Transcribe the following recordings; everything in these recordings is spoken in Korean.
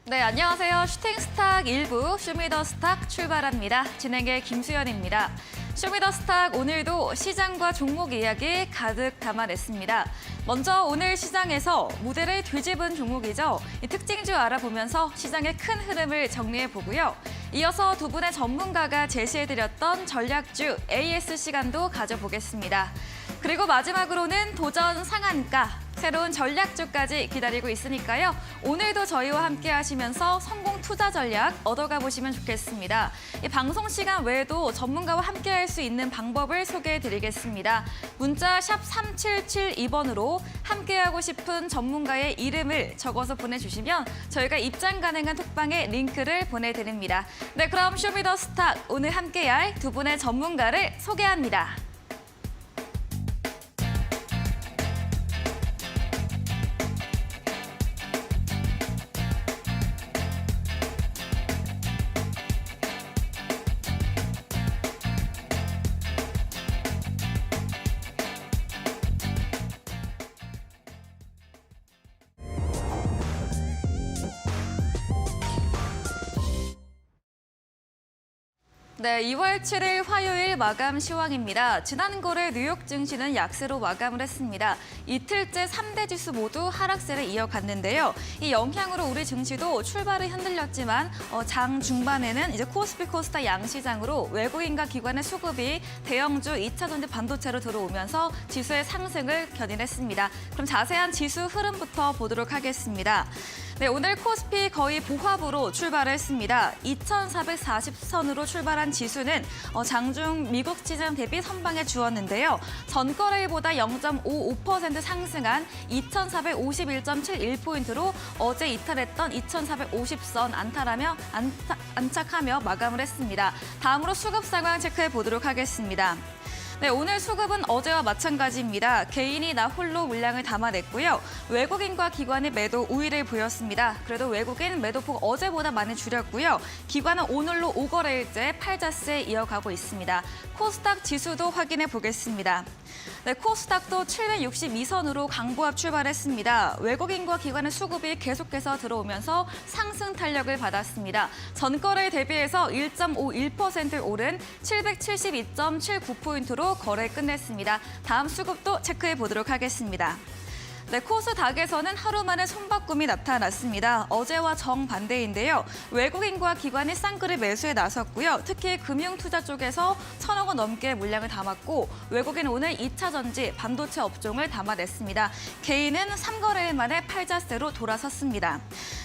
네, 안녕하세요. 슈팅스탁 1부 쇼미더스탁 출발합니다. 진행의 김수연입니다. 쇼미더스탁 오늘도 시장과 종목 이야기 가득 담아냈습니다. 먼저 오늘 시장에서 무대를 뒤집은 종목이죠. 이 특징주 알아보면서 시장의 큰 흐름을 정리해보고요. 이어서 두 분의 전문가가 제시해드렸던 전략주 AS 시간도 가져보겠습니다. 그리고 마지막으로는 도전 상한가. 새로운 전략주까지 기다리고 있으니까요. 오늘도 저희와 함께 하시면서 성공 투자 전략 얻어가 보시면 좋겠습니다. 이 방송 시간 외에도 전문가와 함께 할 수 있는 방법을 소개해드리겠습니다. 문자 샵 3772번으로 함께하고 싶은 전문가의 이름을 적어서 보내주시면 저희가 입장 가능한 톡방에 링크를 보내드립니다. 네, 그럼 쇼미더스탁 오늘 함께할 두 분의 전문가를 소개합니다. 네, 2월 7일 화요일 마감 시황입니다. 지난 거래 뉴욕 증시는 약세로 마감을 했습니다. 이틀째 3대 지수 모두 하락세를 이어갔는데요. 이 영향으로 우리 증시도 출발을 흔들렸지만 장 중반에는 이제 코스피 코스닥 양시장으로 외국인과 기관의 수급이 대형주 2차 전지 반도체로 들어오면서 지수의 상승을 견인했습니다. 그럼 자세한 지수 흐름부터 보도록 하겠습니다. 네, 오늘 코스피 거의 보합으로 출발했습니다. 2,440선으로 출발한 지수는 장중 미국 시장 대비 선방에 주었는데요. 전거래일보다 0.55% 상승한 2,451.71포인트로 어제 이탈했던 2,450선 안착하며 마감을 했습니다. 다음으로 수급 상황 체크해 보도록 하겠습니다. 네, 오늘 수급은 어제와 마찬가지입니다. 개인이 나 홀로 물량을 담아냈고요. 외국인과 기관이 매도 우위를 보였습니다. 그래도 외국인 매도폭 어제보다 많이 줄였고요. 기관은 오늘로 5거래일째 팔자세 이어가고 있습니다. 코스닥 지수도 확인해 보겠습니다. 네, 코스닥도 762선으로 강보합 출발했습니다. 외국인과 기관의 수급이 계속해서 들어오면서 상승 탄력을 받았습니다. 전거래에 대비해서 1.51% 오른 772.79포인트로 거래 끝냈습니다. 다음 수급도 체크해 보도록 하겠습니다. 네, 코스닥에서는 하루 만에 손바꿈이 나타났습니다. 어제와 정반대인데요. 외국인과 기관이 쌍끌이 매수에 나섰고요. 특히 금융투자 쪽에서 1,000억 원 넘게 물량을 담았고 외국인은 오늘 2차 전지, 반도체 업종을 담아냈습니다. 개인은 3거래일 만에 팔자세로 돌아섰습니다.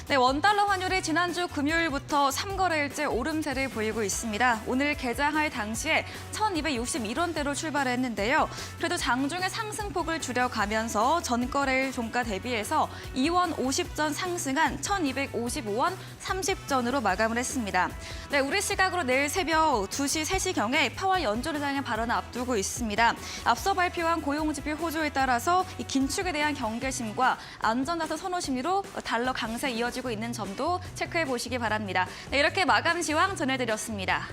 네, 원달러 환율이 지난주 금요일부터 3거래일째 오름세를 보이고 있습니다. 오늘 개장할 당시에 1,261원대로 출발했는데요. 그래도 장중에 상승폭을 줄여가면서 전거래일 종가 대비해서 2원 50전 상승한 1,255원 30전으로 마감을 했습니다. 네, 우리 시각으로 내일 새벽 2시, 3시경에 파월 연준의장의 발언을 앞두고 있습니다. 앞서 발표한 고용지표 호조에 따라서 이 긴축에 대한 경계심과 안전자산 선호 심리로 달러 강세 이어지고 있는 점도 체크해 보시기 바랍니다. 네, 이렇게 마감 시황 전해드렸습니다.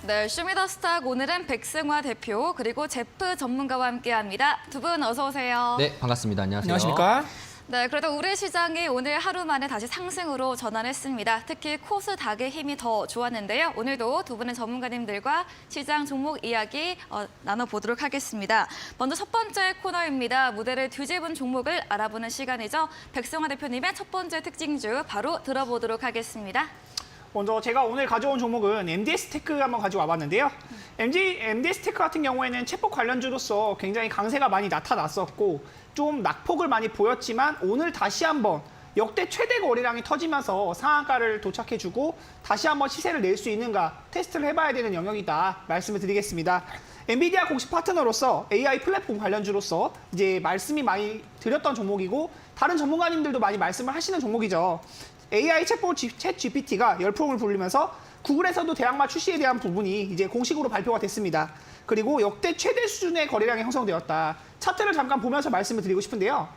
네, 쇼미더스탁 오늘은 백승화 대표 그리고 제프 전문가와 함께합니다. 두 분 어서 오세요. 네, 반갑습니다. 안녕하세요. 안녕하십니까? 네, 그래도 우리 시장이 오늘 하루 만에 다시 상승으로 전환했습니다. 특히 코스닥의 힘이 더 좋았는데요. 오늘도 두 분의 전문가님들과 시장 종목 이야기 나눠보도록 하겠습니다. 먼저 첫 번째 코너입니다. 무대를 뒤집은 종목을 알아보는 시간이죠. 백승화 대표님의 첫 번째 특징주 바로 들어보도록 하겠습니다. 먼저 제가 오늘 가져온 종목은 MDS테크 한번 가지고 와봤는데요. MDS테크 같은 경우에는 챗봇 관련주로서 굉장히 강세가 많이 나타났었고 좀 낙폭을 많이 보였지만 오늘 다시 한번 역대 최대 거래량이 터지면서 상한가를 도착해주고 다시 한번 시세를 낼 수 있는가 테스트를 해봐야 되는 영역이다 말씀을 드리겠습니다. 엔비디아 공식 파트너로서 AI 플랫폼 관련주로서 이제 말씀이 많이 드렸던 종목이고 다른 전문가님들도 많이 말씀을 하시는 종목이죠. AI 챗봇 챗 GPT가 열풍을 부르면서 구글에서도 대항마 출시에 대한 부분이 이제 공식으로 발표가 됐습니다. 그리고 역대 최대 수준의 거래량이 형성되었다. 차트를 잠깐 보면서 말씀을 드리고 싶은데요.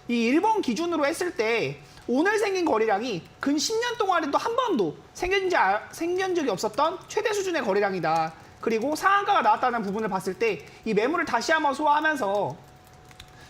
이 일본 기준으로 했을 때 오늘 생긴 거래량이 근 10년 동안에도 한 번도 생긴 적이 없었던 최대 수준의 거래량이다. 그리고 상한가가 나왔다는 부분을 봤을 때 이 매물을 다시 한번 소화하면서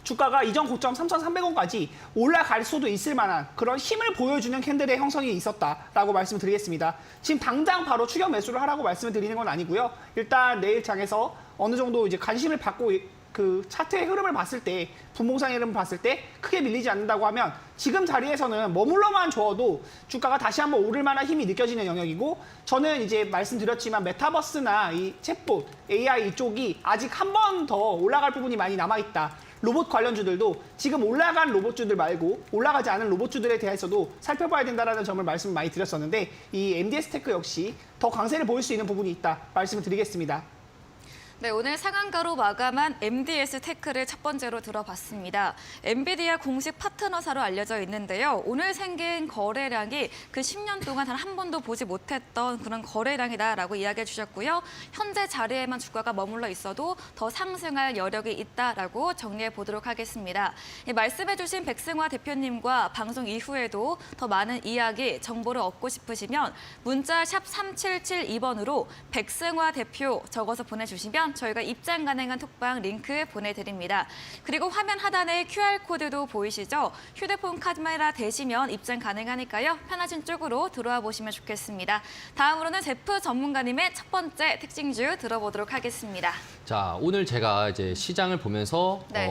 주가가 이전 고점 3,300원까지 올라갈 수도 있을 만한 그런 힘을 보여주는 캔들의 형성이 있었다라고 말씀드리겠습니다. 지금 당장 바로 추격 매수를 하라고 말씀을 드리는 건 아니고요. 일단 내일 장에서 어느 정도 이제 관심을 받고 그 차트의 흐름을 봤을 때, 분봉상의 흐름을 봤을 때 크게 밀리지 않는다고 하면 지금 자리에서는 머물러만 줘도 주가가 다시 한번 오를 만한 힘이 느껴지는 영역이고 저는 이제 말씀드렸지만 메타버스나 이 챗봇, AI 이쪽이 아직 한 번 더 올라갈 부분이 많이 남아있다. 로봇 관련주들도 지금 올라간 로봇주들 말고 올라가지 않은 로봇주들에 대해서도 살펴봐야 된다는 점을 말씀을 많이 드렸었는데 이 MDS테크 역시 더 강세를 보일 수 있는 부분이 있다 말씀을 드리겠습니다. 네, 오늘 상한가로 마감한 MDS테크를 첫 번째로 들어봤습니다. 엔비디아 공식 파트너사로 알려져 있는데요. 오늘 생긴 거래량이 그 10년 동안 단 한 번도 보지 못했던 그런 거래량이다라고 이야기해 주셨고요. 현재 자리에만 주가가 머물러 있어도 더 상승할 여력이 있다라고 정리해 보도록 하겠습니다. 말씀해 주신 백승화 대표님과 방송 이후에도 더 많은 이야기, 정보를 얻고 싶으시면 문자 샵 3772번으로 백승화 대표 적어서 보내주시면 저희가 입장 가능한 톡방 링크 보내드립니다. 그리고 화면 하단에 QR코드도 보이시죠? 휴대폰 카메라 대시면 입장 가능하니까요. 편하신 쪽으로 들어와 보시면 좋겠습니다. 다음으로는 제프 전문가님의 첫 번째 특징주 들어보도록 하겠습니다. 자, 오늘 제가 이제 시장을 보면서 네.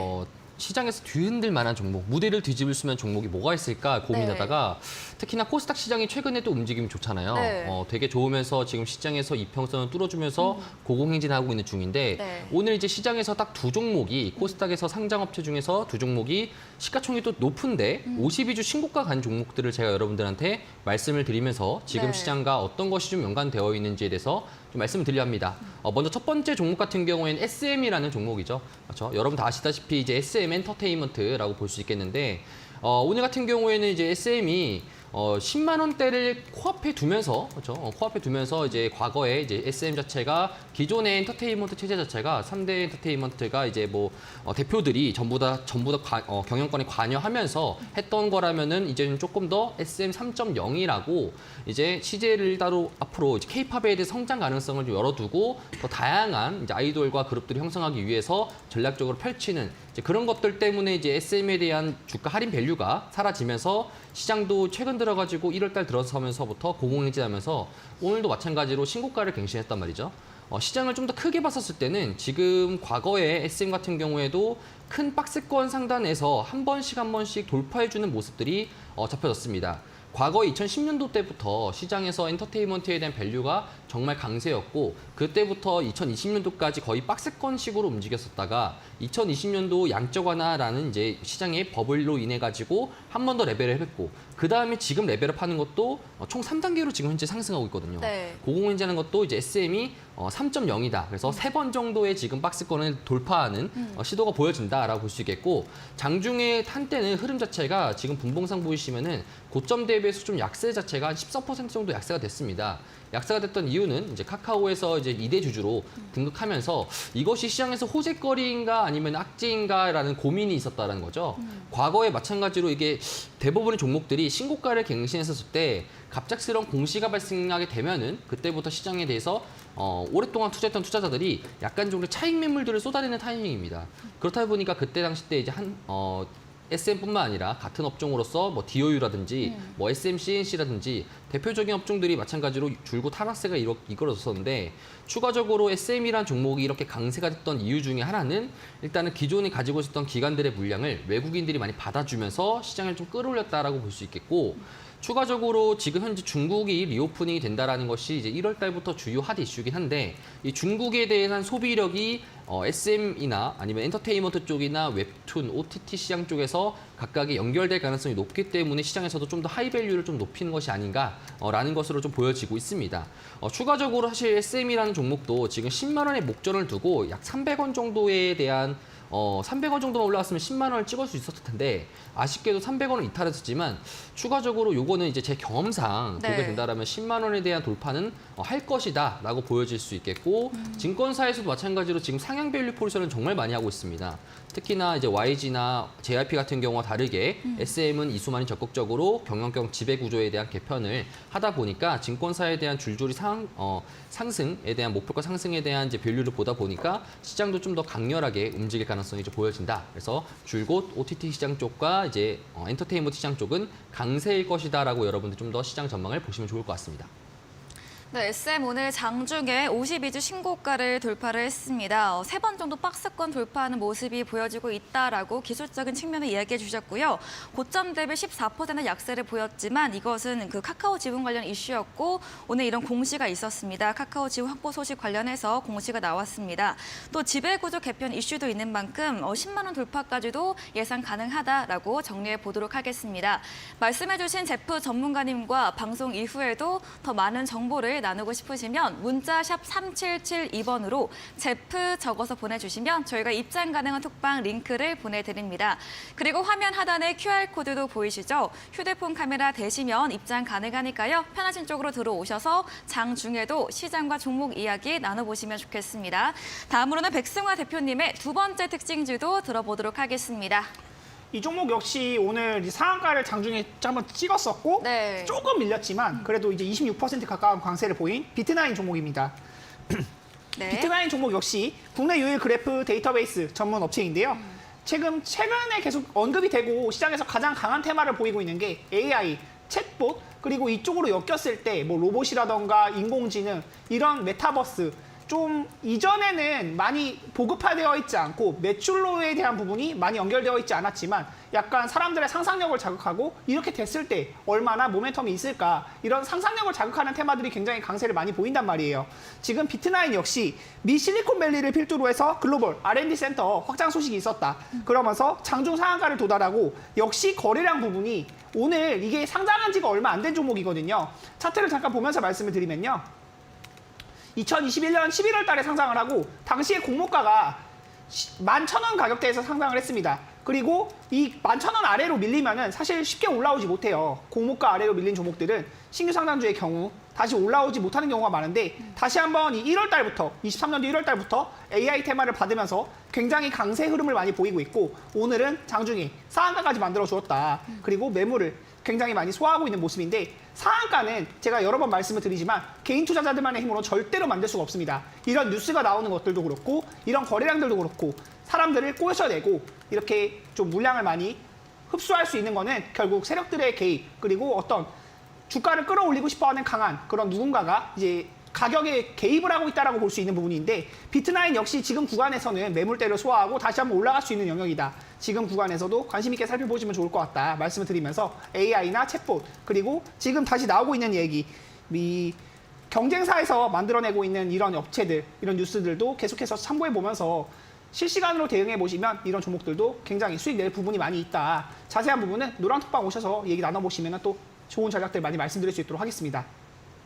시장에서 뒤흔들 만한 종목, 무대를 뒤집을 수 있는 종목이 뭐가 있을까 고민하다가 특히나 코스닥 시장이 최근에 또 움직임이 좋잖아요. 네. 되게 좋으면서 지금 시장에서 이평선을 뚫어주면서 고공행진하고 있는 중인데 네. 오늘 이제 시장에서 딱 두 종목이 코스닥에서 상장업체 중에서 두 종목이 시가총액도 높은데 52주 신고가 간 종목들을 제가 여러분들한테 말씀을 드리면서 지금 네. 시장과 어떤 것이 좀 연관되어 있는지에 대해서 좀 말씀을 드리려 합니다. 먼저 첫 번째 종목 같은 경우에는 SM이라는 종목이죠. 그렇죠? 여러분 다 아시다시피 이제 SM 엔터테인먼트라고 볼 수 있겠는데 오늘 같은 경우에는 이제 SM이 10만 원대를 코앞에 두면서 그렇죠? 코앞에 두면서 이제 과거에 이제 SM 자체가 기존의 엔터테인먼트 체제 자체가 3대 엔터테인먼트가 이제 뭐 대표들이 전부 다 경영권에 관여하면서 했던 거라면은 이제는 조금 더 SM 3.0이라고 이제 시제를 따로 앞으로 이제 K-팝에 대해 성장 가능성을 좀 열어두고 더 다양한 이제 아이돌과 그룹들을 형성하기 위해서 전략적으로 펼치는 이제 그런 것들 때문에 이제 SM에 대한 주가 할인 밸류가 사라지면서 시장도 최근 들어가지고 1월달 들어서면서부터 고공행진하면서 오늘도 마찬가지로 신고가를 갱신했단 말이죠. 시장을 좀 더 크게 봤었을 때는 지금 과거에 SM 같은 경우에도 큰 박스권 상단에서 한 번씩 돌파해주는 모습들이 잡혀졌습니다. 과거 2010년도 때부터 시장에서 엔터테인먼트에 대한 밸류가 정말 강세였고 그때부터 2020년도까지 거의 박스권식으로 움직였었다가 2020년도 양적 완화라는 이제 시장의 버블로 인해 가지고 한 번 더 레벨을 했고 그 다음에 지금 레벨업 하는 것도 총 3단계로 지금 현재 상승하고 있거든요. 네. 고공행진하는 것도 이제 SM이 3.0이다. 그래서 3번 정도의 지금 박스권을 돌파하는 시도가 보여진다라고 볼 수 있겠고 장중에 한때는 흐름 자체가 지금 분봉상 보이시면은 고점 대비해서 좀 약세 자체가 한 14% 정도 약세가 됐습니다. 약세가 됐던 이유는 이제 카카오에서 이제 2대 주주로 등극하면서 이것이 시장에서 호재거리인가 아니면 악재인가라는 고민이 있었다는 거죠. 과거에 마찬가지로 이게 대부분의 종목들이 신고가를 갱신했었을 때 갑작스러운 공시가 발생하게 되면은 그때부터 시장에 대해서 오랫동안 투자했던 투자자들이 약간 정도 차익 매물들을 쏟아내는 타이밍입니다. 그렇다 보니까 그때 당시 때 이제 SM뿐만 아니라 같은 업종으로서 뭐 DOU라든지 뭐 SM, CNC라든지 대표적인 업종들이 마찬가지로 줄곧 하락세가 이끌어졌었는데 추가적으로 SM이란 종목이 이렇게 강세가 됐던 이유 중에 하나는 일단은 기존에 가지고 있었던 기관들의 물량을 외국인들이 많이 받아주면서 시장을 좀 끌어올렸다라고 볼 수 있겠고 추가적으로 지금 현재 중국이 리오프닝이 된다라는 것이 이제 1월 달부터 주요 핫 이슈긴 한데 이 중국에 대한 소비력이 SM이나 아니면 엔터테인먼트 쪽이나 웹툰, OTT 시장 쪽에서 각각의 연결될 가능성이 높기 때문에 시장에서도 좀 더 하이밸류를 좀 높이는 것이 아닌가라는 것으로 좀 보여지고 있습니다. 추가적으로 사실 SM이라는 종목도 지금 10만 원의 목전을 두고 약 300원 정도에 대한 300원 정도만 올라갔으면 10만 원을 찍을 수 있었을 텐데 아쉽게도 300원을 이탈했었지만 추가적으로 요거는 이제 제 경험상 네. 보게 된다라면 10만 원에 대한 돌파는 할 것이다라고 보여질 수 있겠고 증권사에서도 마찬가지로 지금 상향 밸류 포지션을 정말 많이 하고 있습니다. 특히나 이제 YG나 JYP 같은 경우와 다르게 SM은 이수만이 적극적으로 경영권 지배 구조에 대한 개편을 하다 보니까 증권사에 대한 줄줄이 상승에 대한 목표가 상승에 대한 이제 밸류를 보다 보니까 시장도 좀 더 강렬하게 움직일 가능성이 좀 보여진다. 그래서 줄곧 OTT 시장 쪽과 이제 엔터테인먼트 시장 쪽은 강세일 것이다라고 여러분들 좀 더 시장 전망을 보시면 좋을 것 같습니다. 네, SM 오늘 장중에 52주 신고가를 돌파를 했습니다. 3번 정도 박스권 돌파하는 모습이 보여지고 있다라고 기술적인 측면을 이야기해 주셨고요. 고점 대비 14%의 약세를 보였지만 이것은 그 카카오 지분 관련 이슈였고 오늘 이런 공시가 있었습니다. 카카오 지분 확보 소식 관련해서 공시가 나왔습니다. 또 지배구조 개편 이슈도 있는 만큼 10만 원 돌파까지도 예상 가능하다라고 정리해 보도록 하겠습니다. 말씀해 주신 제프 전문가님과 방송 이후에도 더 많은 정보를 나누고 싶으시면 문자 샵 3772번으로 제프 적어서 보내주시면 저희가 입장 가능한 톡방 링크를 보내드립니다. 그리고 화면 하단에 QR코드도 보이시죠? 휴대폰 카메라 대시면 입장 가능하니까요. 편하신 쪽으로 들어오셔서 장중에도 시장과 종목 이야기 나눠보시면 좋겠습니다. 다음으로는 백승화 대표님의 두 번째 특징주도 들어보도록 하겠습니다. 이 종목 역시 오늘 이 상한가를 장중에 한번 찍었었고 네. 조금 밀렸지만 그래도 이제 26% 가까운 강세를 보인 비트나인 종목입니다. 네. 비트나인 종목 역시 국내 유일 그래프 데이터베이스 전문 업체인데요. 최근에 계속 언급이 되고 시장에서 가장 강한 테마를 보이고 있는 게 AI, 챗봇, 그리고 이쪽으로 엮였을 때 뭐 로봇이라던가 인공지능, 이런 메타버스, 좀 이전에는 많이 보급화되어 있지 않고 매출로에 대한 부분이 많이 연결되어 있지 않았지만 약간 사람들의 상상력을 자극하고 이렇게 됐을 때 얼마나 모멘텀이 있을까, 이런 상상력을 자극하는 테마들이 굉장히 강세를 많이 보인단 말이에요. 지금 비트나인 역시 미 실리콘밸리를 필두로 해서 글로벌 R&D 센터 확장 소식이 있었다. 그러면서 장중 상한가를 도달하고 역시 거래량 부분이 오늘 이게 상장한 지가 얼마 안 된 종목이거든요. 차트를 잠깐 보면서 말씀을 드리면요. 2021년 11월 달에 상장을 하고 당시에 공모가가 11,000원 가격대에서 상장을 했습니다. 그리고 이 11,000원 아래로 밀리면은 사실 쉽게 올라오지 못해요. 공모가 아래로 밀린 종목들은 신규 상장주의 경우 다시 올라오지 못하는 경우가 많은데 다시 한번 이 1월 달부터 23년도 1월 달부터 AI 테마를 받으면서 굉장히 강세 흐름을 많이 보이고 있고 오늘은 장중에 상한가까지 만들어 주었다. 그리고 매물을 굉장히 많이 소화하고 있는 모습인데 상한가는 제가 여러 번 말씀을 드리지만 개인 투자자들만의 힘으로 절대로 만들 수가 없습니다. 이런 뉴스가 나오는 것들도 그렇고 이런 거래량들도 그렇고 사람들을 꼬셔내고 이렇게 좀 물량을 많이 흡수할 수 있는 거는 결국 세력들의 개입, 그리고 어떤 주가를 끌어올리고 싶어하는 강한 그런 누군가가 이제 가격에 개입을 하고 있다고 볼 수 있는 부분인데 비트나인 역시 지금 구간에서는 매물대를 소화하고 다시 한번 올라갈 수 있는 영역이다. 지금 구간에서도 관심 있게 살펴보시면 좋을 것 같다 말씀을 드리면서 AI나 챗봇, 그리고 지금 다시 나오고 있는 얘기, 이 경쟁사에서 만들어내고 있는 이런 업체들, 이런 뉴스들도 계속해서 참고해보면서 실시간으로 대응해보시면 이런 종목들도 굉장히 수익 낼 부분이 많이 있다. 자세한 부분은 노란톡방 오셔서 얘기 나눠보시면 또 좋은 전략들 많이 말씀드릴 수 있도록 하겠습니다.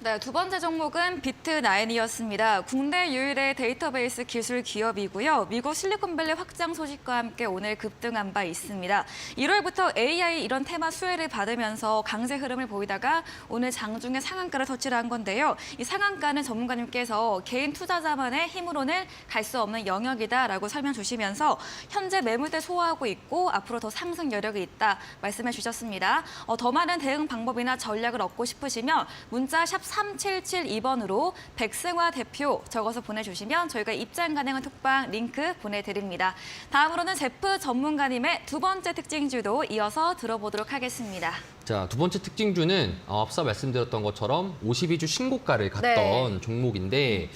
네, 두 번째 종목은 비트나인이었습니다. 국내 유일의 데이터베이스 기술 기업이고요. 미국 실리콘밸리 확장 소식과 함께 오늘 급등한 바 있습니다. 1월부터 AI 이런 테마 수혜를 받으면서 강세 흐름을 보이다가 오늘 장중에 상한가를 터치를 한 건데요. 이 상한가는 전문가님께서 개인 투자자만의 힘으로는 갈 수 없는 영역이다라고 설명 주시면서 현재 매물대 소화하고 있고 앞으로 더 상승 여력이 있다 말씀해 주셨습니다. 더 많은 대응 방법이나 전략을 얻고 싶으시면 문자 샵 377-2번으로 백승화 대표 적어서 보내주시면 저희가 입장 가능한 톡방 링크 보내드립니다. 다음으로는 제프 전문가님의 두 번째 특징주도 이어서 들어보도록 하겠습니다. 자, 두 번째 특징주는 앞서 말씀드렸던 것처럼 52주 신고가를 갔던 네. 종목인데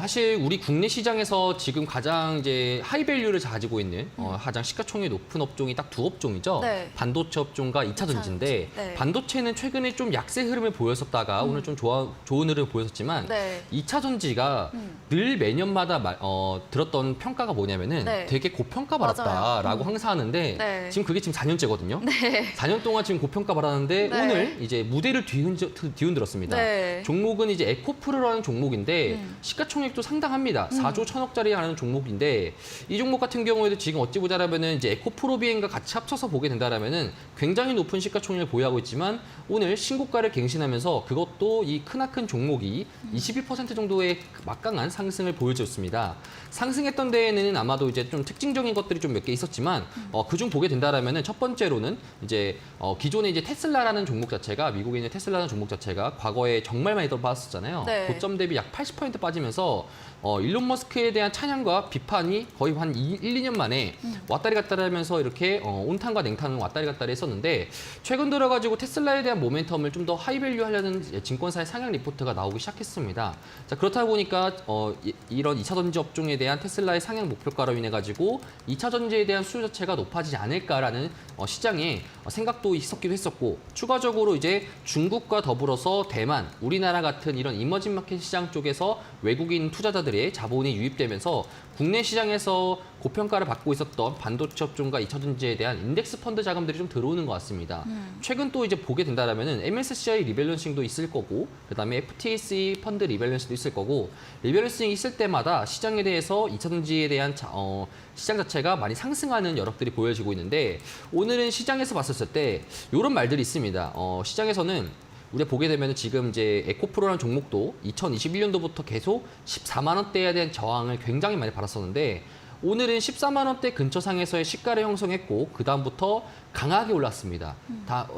사실 우리 국내 시장에서 지금 가장 이제 하이밸류를 가지고 있는 가장 시가총액이 높은 업종이 딱 두 업종이죠. 네. 반도체 업종과 2차 전지인데 네. 반도체는 최근에 좀 약세 흐름을 보였었다가 오늘 좀 좋은 흐름을 보였었지만 네. 2차 전지가 늘 매년마다 들었던 평가가 뭐냐면은 네. 되게 고평가받았다라고 항상 하는데 네. 지금 그게 지금 4년째거든요. 네. 4년 동안 지금 고평가받았는데 네. 오늘 이제 무대를 뒤흔들었습니다. 네. 종목은 이제 에코프로라는 종목인데 시가총액도 상당합니다. 4조 1천억짜리 하는 종목인데 이 종목 같은 경우에도 지금 어찌 보자라면은 이제 에코프로 비행과 같이 합쳐서 보게 된다라면은 굉장히 높은 시가총액을 보유하고 있지만 오늘 신고가를 갱신하면서 그것도 이 크나큰 종목이 21% 정도의 막강한 상승을 보여줬습니다. 상승했던 데에는 아마도 이제 좀 특징적인 것들이 좀 몇 개 있었지만 그중 보게 된다라면은 첫 번째로는 이제 기존에 이제 테슬라라는 종목 자체가 미국에 있는 테슬라라는 종목 자체가 과거에 정말 많이 빠졌었잖아요. 네. 고점 대비 약 80% 빠지면서 일론 머스크에 대한 찬양과 비판이 거의 한 1, 2년 만에 왔다리 갔다리 하면서 이렇게 온탕과 냉탕은 왔다리 갔다리 했었는데 최근 들어가지고 테슬라에 대한 모멘텀을 좀 더 하이밸류 하려는 증권사의 상향 리포트가 나오기 시작했습니다. 자, 그렇다 보니까 이런 2차 전지 업종에 대한 테슬라의 상향 목표가로 인해 가지고 2차 전지에 대한 수요 자체가 높아지지 않을까라는 시장에 생각도 있었기도 했었고 추가적으로 이제 중국과 더불어서 대만, 우리나라 같은 이런 이머징 마켓 시장 쪽에서 외국인 투자자들의 자본이 유입되면서 국내 시장에서 고평가를 받고 있었던 반도체 업종과 2차 전지에 대한 인덱스 펀드 자금들이 좀 들어오는 것 같습니다. 최근 또 이제 보게 된다라면은 MSCI 리밸런싱도 있을 거고, 그다음에 FTSE 펀드 리밸런싱도 있을 거고, 리밸런싱이 있을 때마다 시장에 대해서 2차 전지에 대한 시장 자체가 많이 상승하는 여력들이 보여지고 있는데 오늘은 시장에서 봤었을 때 이런 말들이 있습니다. 시장에서는 우리가 보게 되면 지금 이제 에코프로라는 종목도 2021년도부터 계속 14만 원대에 대한 저항을 굉장히 많이 받았었는데 오늘은 14만 원대 근처 상에서의 시가를 형성했고 그 다음부터 강하게 올랐습니다.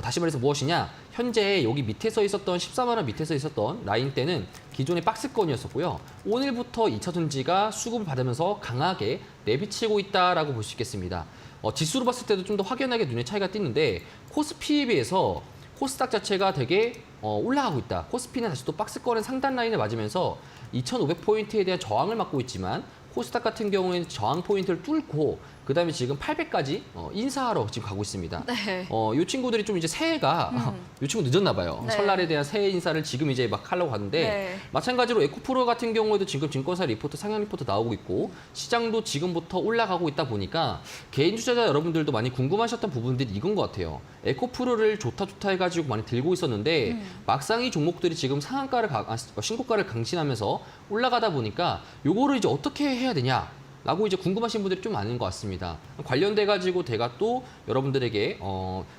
다시 말해서 무엇이냐? 현재 여기 밑에서 있었던 14만 원 밑에서 있었던 라인 때는 기존의 박스권이었었고요. 오늘부터 2차 전지가 수급을 받으면서 강하게 내비치고 있다라고 볼 수 있겠습니다. 지수로 봤을 때도 좀 더 확연하게 눈에 차이가 띄는데 코스피에 비해서 코스닥 자체가 되게 올라가고 있다. 코스피는 다시 또 박스권의 상단 라인을 맞으면서 2,500포인트에 대한 저항을 맞고 있지만 코스닥 같은 경우에는 저항 포인트를 뚫고 그다음에 지금 800까지 인사하러 지금 가고 있습니다. 네. 이 친구들이 좀 이제 새해가 이 친구 늦었나 봐요. 네. 설날에 대한 새해 인사를 지금 이제 막 하려고 하는데 네. 마찬가지로 에코프로 같은 경우에도 지금 증권사 리포트, 상향 리포트 나오고 있고 시장도 지금부터 올라가고 있다 보니까 개인 투자자 여러분들도 많이 궁금하셨던 부분들이 이건 것 같아요. 에코프로를 좋다 해가지고 많이 들고 있었는데 막상 이 종목들이 지금 신고가를 강신하면서 올라가다 보니까 요거를 이제 어떻게 해야 되냐? 라고 이제 궁금하신 분들이 좀 많은 것 같습니다. 관련돼 가지고 제가 또 여러분들에게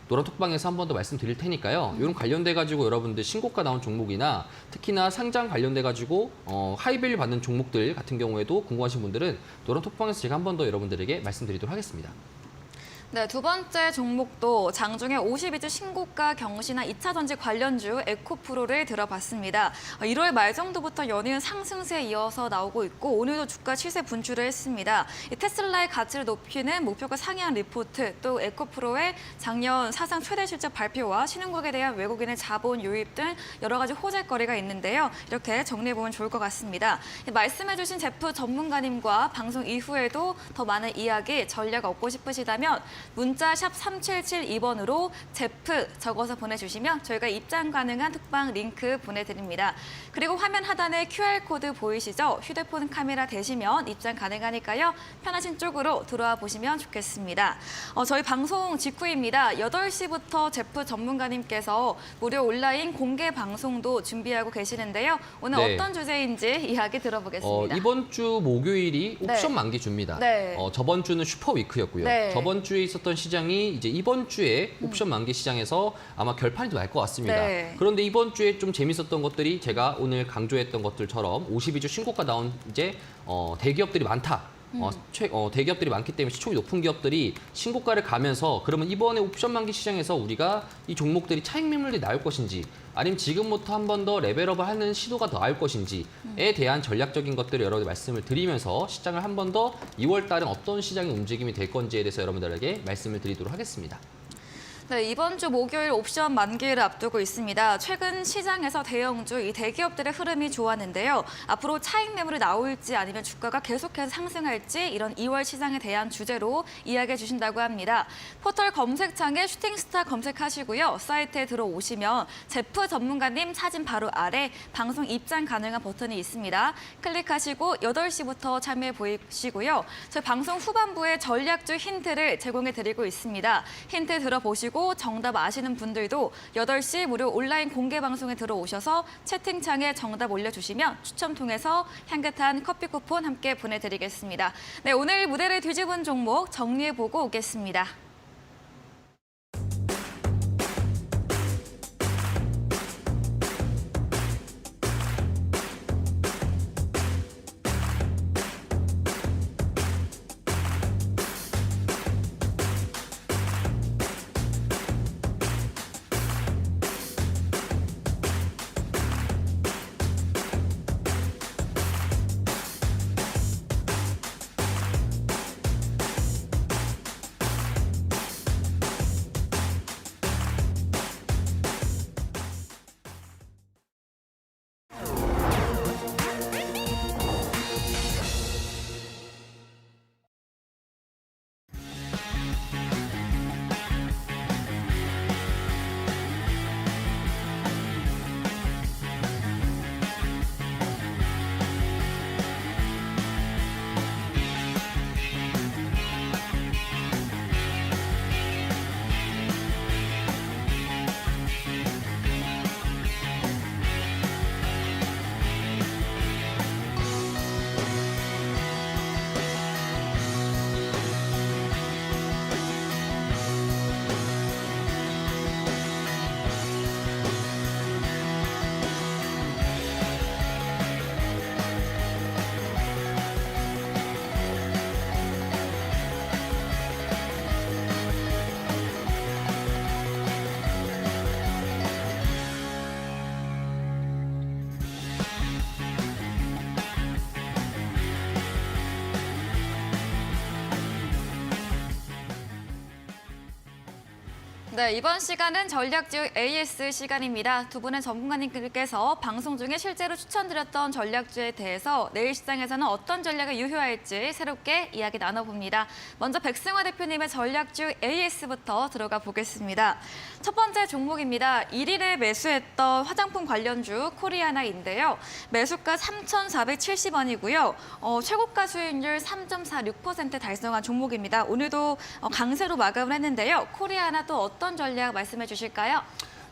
노란톡방에서 한 번 더 말씀드릴 테니까요. 이런 관련돼 가지고 여러분들 신고가 나온 종목이나 특히나 상장 관련돼 가지고 하이밸류 받는 종목들 같은 경우에도 궁금하신 분들은 노란톡방에서 제가 한 번 더 여러분들에게 말씀드리도록 하겠습니다. 네, 두 번째 종목도 장중에 52주 신고가 경신한 2차 전지 관련주 에코프로를 들어봤습니다. 1월 말 정도부터 연이은 상승세에 이어서 나오고 있고 오늘도 주가 시세 분출을 했습니다. 이 테슬라의 가치를 높이는 목표가 상회한 리포트, 또 에코프로의 작년 사상 최대 실적 발표와 신흥국에 대한 외국인의 자본 유입 등 여러 가지 호재거리가 있는데요. 이렇게 정리해보면 좋을 것 같습니다. 말씀해주신 제프 전문가님과 방송 이후에도 더 많은 이야기, 전략 얻고 싶으시다면 문자 샵 3772번으로 제프 적어서 보내주시면 저희가 입장 가능한 톡방 링크 보내드립니다. 그리고 화면 하단에 QR코드 보이시죠? 휴대폰 카메라 대시면 입장 가능하니까요. 편하신 쪽으로 들어와 보시면 좋겠습니다. 저희 방송 직후입니다. 8시부터 제프 전문가님께서 무료 온라인 공개 방송도 준비하고 계시는데요. 오늘 네. 어떤 주제인지 이야기 들어보겠습니다. 이번 주 목요일이 네. 옵션 만기 주입니다. 네. 저번 주는 슈퍼위크였고요. 네. 저번 주에 있었던 시장이 이제 이번 주에 옵션 만기 시장에서 아마 결판이 날 것 같습니다. 네. 그런데 이번 주에 좀 재밌었던 것들이 제가 오늘 강조했던 것들처럼 52주 신고가 나온 이제 대기업들이 많다. 대기업들이 많기 때문에 시총이 높은 기업들이 신고가를 가면서 그러면 이번에 옵션 만기 시장에서 우리가 이 종목들이 차익 매물이 나올 것인지 아니면 지금부터 한 번 더 레벨업을 하는 시도가 더 할 것인지에 대한 전략적인 것들을 여러 가지 말씀을 드리면서 시장을 한 번 더 2월 달은 어떤 시장의 움직임이 될 건지에 대해서 여러분들에게 말씀을 드리도록 하겠습니다. 네, 이번 주 목요일 옵션 만기를 앞두고 있습니다. 최근 시장에서 대형주, 이 대기업들의 흐름이 좋았는데요. 앞으로 차익 매물이 나올지 아니면 주가가 계속해서 상승할지 이런 2월 시장에 대한 주제로 이야기해 주신다고 합니다. 포털 검색창에 슈팅스타 검색하시고요. 사이트에 들어오시면 제프 전문가님 사진 바로 아래 방송 입장 가능한 버튼이 있습니다. 클릭하시고 8시부터 참여해 보시고요. 저희 방송 후반부에 전략주 힌트를 제공해 드리고 있습니다. 힌트 들어보시고 정답 아시는 분들도 8시 무료 온라인 공개 방송에 들어오셔서 채팅창에 정답 올려주시면 추첨 통해서 향긋한 커피 쿠폰 함께 보내드리겠습니다. 네, 오늘 무대를 뒤집은 종목 정리해보고 오겠습니다. 네, 이번 시간은 전략주 AS 시간입니다. 두 분의 전문가님들께서 방송 중에 실제로 추천드렸던 전략주에 대해서 내일 시장에서는 어떤 전략을 유효할지 새롭게 이야기 나눠봅니다. 먼저 백승화 대표님의 전략주 AS부터 들어가 보겠습니다. 첫 번째 종목입니다. 1일에 매수했던 화장품 관련주 코리아나인데요. 매수가 3,470원이고요. 최고가 수익률 3.46% 달성한 종목입니다. 오늘도 강세로 마감을 했는데요. 코리아나 또 어떤 전략 말씀해 주실까요?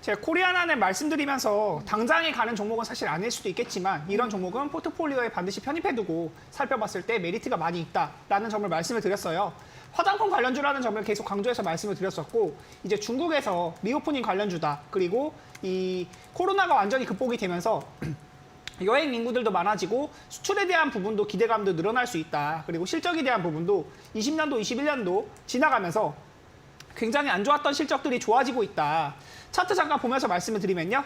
제가 코리아나는 말씀드리면서 당장에 가는 종목은 사실 아닐 수도 있겠지만 이런 종목은 포트폴리오에 반드시 편입해두고 살펴봤을 때 메리트가 많이 있다라는 점을 말씀을 드렸어요. 화장품 관련주라는 점을 계속 강조해서 말씀을 드렸었고 이제 중국에서 리오프닝 관련주다. 그리고 이 코로나가 완전히 극복이 되면서 여행 인구들도 많아지고 수출에 대한 부분도 기대감도 늘어날 수 있다. 그리고 실적에 대한 부분도 20년도, 21년도 지나가면서 굉장히 안 좋았던 실적들이 좋아지고 있다. 차트 잠깐 보면서 말씀을 드리면요.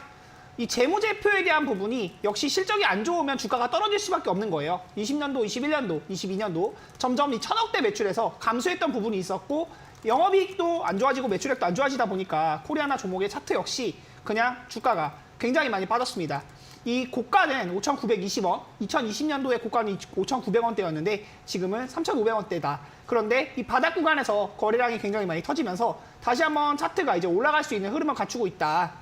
이 재무제표에 대한 부분이 역시 실적이 안 좋으면 주가가 떨어질 수밖에 없는 거예요. 20년도, 21년도, 22년도 점점 이 1,000억대 매출에서 감소했던 부분이 있었고 영업이익도 안 좋아지고 매출액도 안 좋아지다 보니까 코리아나 종목의 차트 역시 그냥 주가가 굉장히 많이 빠졌습니다. 이 고가는 5,920원, 2020년도에 고가는 5,900원대였는데 지금은 3,500원대다. 그런데 이 바닥 구간에서 거래량이 굉장히 많이 터지면서 다시 한번 차트가 이제 올라갈 수 있는 흐름을 갖추고 있다.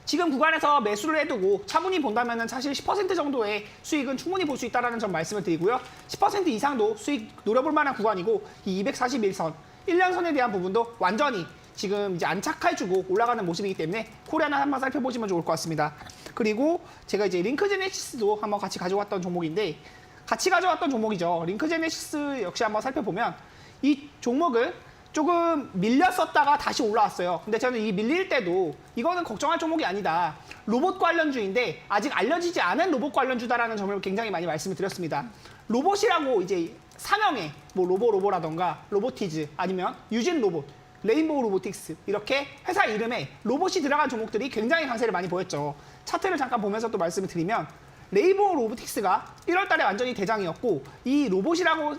지금 구간에서 매수를 해두고 차분히 본다면 사실 10% 정도의 수익은 충분히 볼 수 있다는 점 말씀을 드리고요. 10% 이상도 수익 노려볼 만한 구간이고 이 241선, 1년선에 대한 부분도 완전히 지금 이제 안착해주고 올라가는 모습이기 때문에 코리아나 한번 살펴보시면 좋을 것 같습니다. 그리고 제가 이제 링크제네시스도 한번 같이 가져왔던 종목인데 같이 가져왔던 종목이죠. 링크제네시스 역시 한번 살펴보면 이 종목은 조금 밀렸었다가 다시 올라왔어요. 근데 저는 이 밀릴 때도 이거는 걱정할 종목이 아니다. 로봇 관련주인데 아직 알려지지 않은 로봇 관련주다라는 점을 굉장히 많이 말씀을 드렸습니다. 로봇이라고 이제 사명의 뭐 로보라던가 로보티즈 아니면 유진 로봇, 레인보우 로보틱스 이렇게 회사 이름에 로봇이 들어간 종목들이 굉장히 강세를 많이 보였죠. 차트를 잠깐 보면서 또 말씀을 드리면 레인보우 로보틱스가 1월 달에 완전히 대장이었고 이 로봇이라고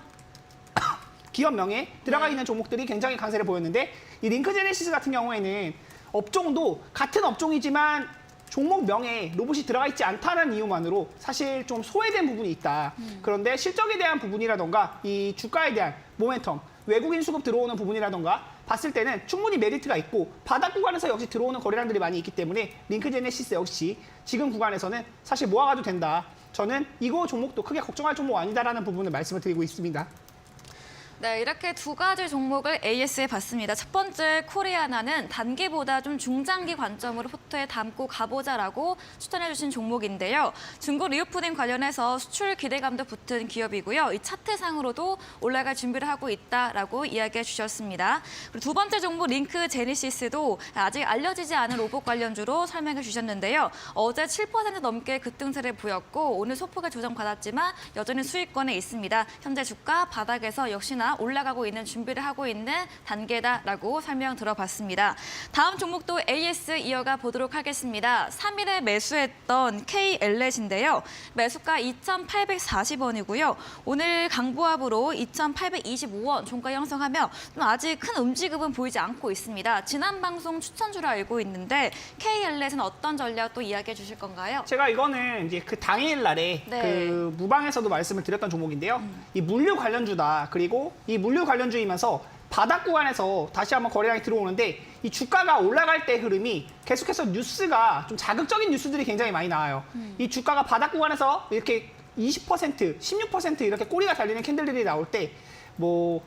기업명에 들어가 있는 종목들이 굉장히 강세를 보였는데 이 링크제네시스 같은 경우에는 업종도 같은 업종이지만 종목명에 로봇이 들어가 있지 않다는 이유만으로 사실 좀 소외된 부분이 있다. 그런데 실적에 대한 부분이라던가 이 주가에 대한 모멘텀, 외국인 수급 들어오는 부분이라던가 봤을 때는 충분히 메리트가 있고 바닥 구간에서 역시 들어오는 거래량들이 많이 있기 때문에 링크제네시스 역시 지금 구간에서는 사실 모아가도 된다. 저는 이거 종목도 크게 걱정할 종목 아니다라는 부분을 말씀을 드리고 있습니다. 네, 이렇게 두 가지 종목을 AS에 봤습니다. 첫 번째 코리아나는 단기보다 좀 중장기 관점으로 포트에 담고 가보자라고 추천해 주신 종목인데요. 중국 리오프닝 관련해서 수출 기대감도 붙은 기업이고요. 이 차트상으로도 올라갈 준비를 하고 있다라고 이야기해 주셨습니다. 그리고 두 번째 종목 링크 제니시스도 아직 알려지지 않은 로봇 관련주로 설명해 주셨는데요. 어제 7% 넘게 급등세를 보였고 오늘 소폭의 조정받았지만 여전히 수익권에 있습니다. 현재 주가 바닥에서 역시나 올라가고 있는 준비를 하고 있는 단계다라고 설명 들어봤습니다. 다음 종목도 AS 이어가 보도록 하겠습니다. 3일에 매수했던 KL넷인데요. 매수가 2,840원이고요. 오늘 강보합으로 2,825원 종가 형성하며 좀 아직 큰 움직임은 보이지 않고 있습니다. 지난 방송 추천주로 알고 있는데 KL넷은 어떤 전략 또 이야기해 주실 건가요? 제가 이거는 이제 그 당일날에 네. 그 무방에서도 말씀을 드렸던 종목인데요. 이 물류 관련주다. 그리고 이 물류 관련주이면서 바닥 구간에서 다시 한번 거래량이 들어오는데 이 주가가 올라갈 때 흐름이 계속해서 뉴스가 좀 자극적인 뉴스들이 굉장히 많이 나와요. 이 주가가 바닥 구간에서 이렇게 20%, 16% 이렇게 꼬리가 달리는 캔들들이 나올 때 뭐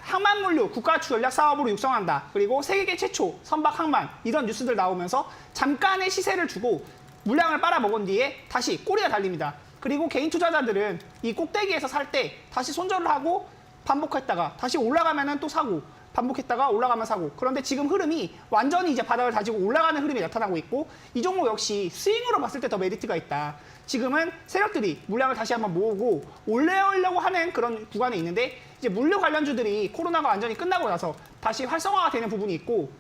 항만물류 국가 전략 사업으로 육성한다. 그리고 세계 최초 선박 항만 이런 뉴스들 나오면서 잠깐의 시세를 주고 물량을 빨아먹은 뒤에 다시 꼬리가 달립니다. 그리고 개인 투자자들은 이 꼭대기에서 살 때 다시 손절을 하고 반복했다가 다시 올라가면은 또 사고 반복했다가 올라가면 사고. 그런데 지금 흐름이 완전히 이제 바닥을 다지고 올라가는 흐름이 나타나고 있고 이 종목 역시 스윙으로 봤을 때 더 메리트가 있다. 지금은 세력들이 물량을 다시 한번 모으고 올려오려고 하는 그런 구간에 있는데 이제 물류 관련주들이 코로나가 완전히 끝나고 나서 다시 활성화가 되는 부분이 있고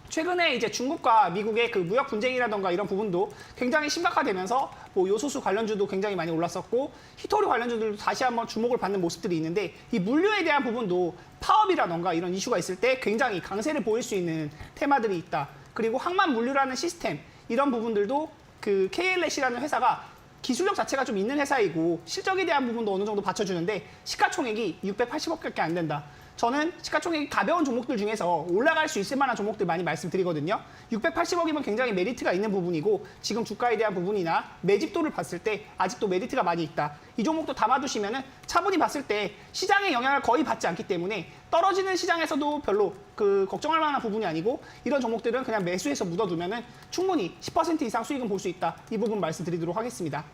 최근에 이제 중국과 미국의 그 무역 분쟁이라던가 이런 부분도 굉장히 심각화되면서 뭐 요소수 관련주도 굉장히 많이 올랐었고 히토류 관련주들도 다시 한번 주목을 받는 모습들이 있는데 이 물류에 대한 부분도 파업이라던가 이런 이슈가 있을 때 굉장히 강세를 보일 수 있는 테마들이 있다. 그리고 항만 물류라는 시스템 이런 부분들도 그 KL넷이라는 회사가 기술력 자체가 좀 있는 회사이고 실적에 대한 부분도 어느 정도 받쳐주는데 시가총액이 680억밖에 안 된다. 저는 시가총액이 가벼운 종목들 중에서 올라갈 수 있을 만한 종목들 많이 말씀드리거든요. 680억이면 굉장히 메리트가 있는 부분이고 지금 주가에 대한 부분이나 매집도를 봤을 때 아직도 메리트가 많이 있다. 이 종목도 담아두시면 차분히 봤을 때 시장의 영향을 거의 받지 않기 때문에 떨어지는 시장에서도 별로 그 걱정할 만한 부분이 아니고 이런 종목들은 그냥 매수해서 묻어두면 충분히 10% 이상 수익은 볼 수 있다. 이 부분 말씀드리도록 하겠습니다.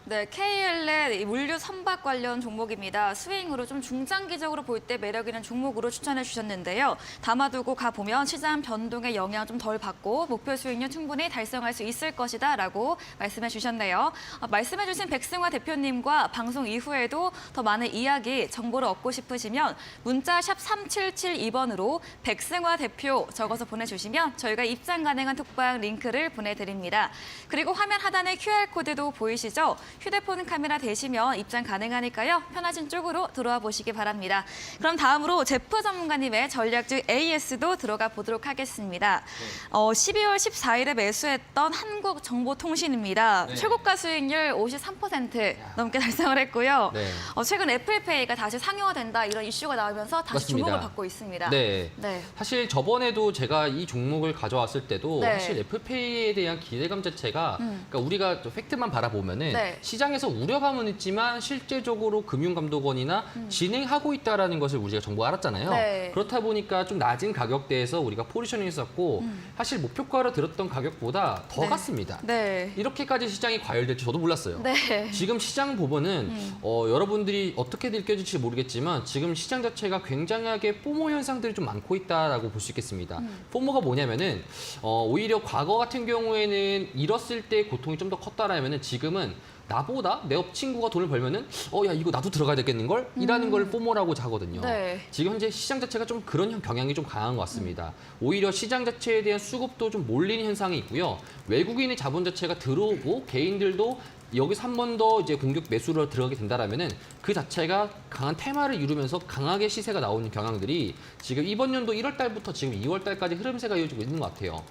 네, KL넷 물류 선박 관련 종목입니다. 스윙으로 좀 중장기적으로 볼 때 매력 있는 종목으로 추천해 주셨는데요. 담아두고 가보면 시장 변동의 영향 좀 덜 받고 목표 수익률 충분히 달성할 수 있을 것이다 라고 말씀해 주셨네요. 말씀해 주신 백승화 대표님과 방송 이후에도 더 많은 이야기, 정보를 얻고 싶으시면 문자 샵 3772번으로 백승화 대표 적어서 보내주시면 저희가 입장 가능한 톡방 링크를 보내드립니다. 그리고 화면 하단에 QR코드도 보이시죠? 휴대폰 카메라 되시면 입장 가능하니까요. 편하신 쪽으로 들어와 보시기 바랍니다. 그럼 다음으로 제프 전문가님의 전략주 AS도 들어가 보도록 하겠습니다. 12월 14일에 매수했던 한국정보통신입니다. 네. 최고가 수익률 53% 넘게 달성을 했고요. 네. 최근 애플페이가 다시 상용화된다 이런 이슈가 나오면서 다시 맞습니다. 주목을 받고 있습니다. 네. 네. 사실 저번에도 제가 이 종목을 가져왔을 때도 네. 사실 애플페이에 대한 기대감 자체가 그러니까 우리가 팩트만 바라보면은 네. 시장에서 우려감은 있지만 실제적으로 금융감독원이나 진행하고 있다라는 것을 우리가 정보가 알았잖아요. 네. 그렇다 보니까 좀 낮은 가격대에서 우리가 포지셔닝 했었고 사실 목표가로 들었던 가격보다 더 네. 갔습니다. 네. 이렇게까지 시장이 과열될 줄 저도 몰랐어요. 네. 지금 시장 보면은 여러분들이 어떻게 느껴질지 모르겠지만 지금 시장 자체가 굉장하게 포모 현상들이 좀 많고 있다라고 볼 수 있겠습니다. 포모가 뭐냐면은 오히려 과거 같은 경우에는 잃었을 때 고통이 좀 더 컸다라면은 지금은 나보다 내 옆 친구가 돈을 벌면은 야 이거 나도 들어가야 되겠는걸? 이라는 걸 포모라고 하거든요. 네. 지금 현재 시장 자체가 좀 그런 경향이 좀 강한 것 같습니다. 오히려 시장 자체에 대한 수급도 좀 몰리는 현상이 있고요. 외국인의 자본 자체가 들어오고 개인들도 여기서 한 번 더 이제 공격 매수로 들어가게 된다라면은 그 자체가 강한 테마를 이루면서 강하게 시세가 나오는 경향들이 지금 이번 연도 1월 달부터 지금 2월 달까지 흐름세가 이어지고 있는 것 같아요.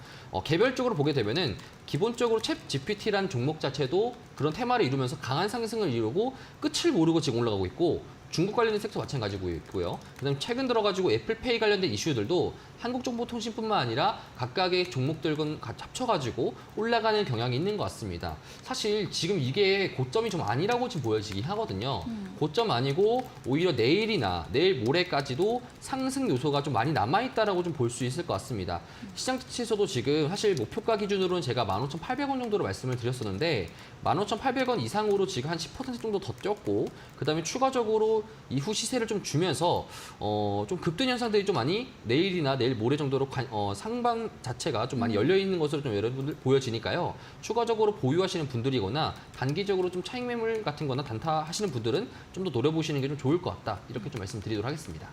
개별적으로 보게 되면은 기본적으로 챗 GPT라는 종목 자체도 그런 테마를 이루면서 강한 상승을 이루고 끝을 모르고 지금 올라가고 있고 중국 관련된 섹터 마찬가지고 있고요. 그다음에 최근 들어가지고 애플페이 관련된 이슈들도 한국정보통신뿐만 아니라 각각의 종목들과 합쳐가지고 올라가는 경향이 있는 것 같습니다. 사실 지금 이게 고점이 좀 아니라고 지금 보여지긴 하거든요. 고점 아니고 오히려 내일이나 내일 모레까지도 상승 요소가 좀 많이 남아있다라고 좀 볼 수 있을 것 같습니다. 시장 자체에서도 지금 사실 목표가 기준으로는 제가 15,800원 정도로 말씀을 드렸었는데 15,800원 이상으로 지금 한 10% 정도 더 뛰었고 그다음에 추가적으로 이후 시세를 좀 주면서 좀 급등 현상들이 좀 많이 내일이나 내일 모레 정도로 상방 자체가 좀 많이 열려 있는 것으로 좀 여러분들 보여지니까요. 추가적으로 보유하시는 분들이거나 단기적으로 좀 차익 매물 같은 거나 단타 하시는 분들은 좀 더 노려보시는 게 좀 좋을 것 같다. 이렇게 좀 말씀드리도록 하겠습니다.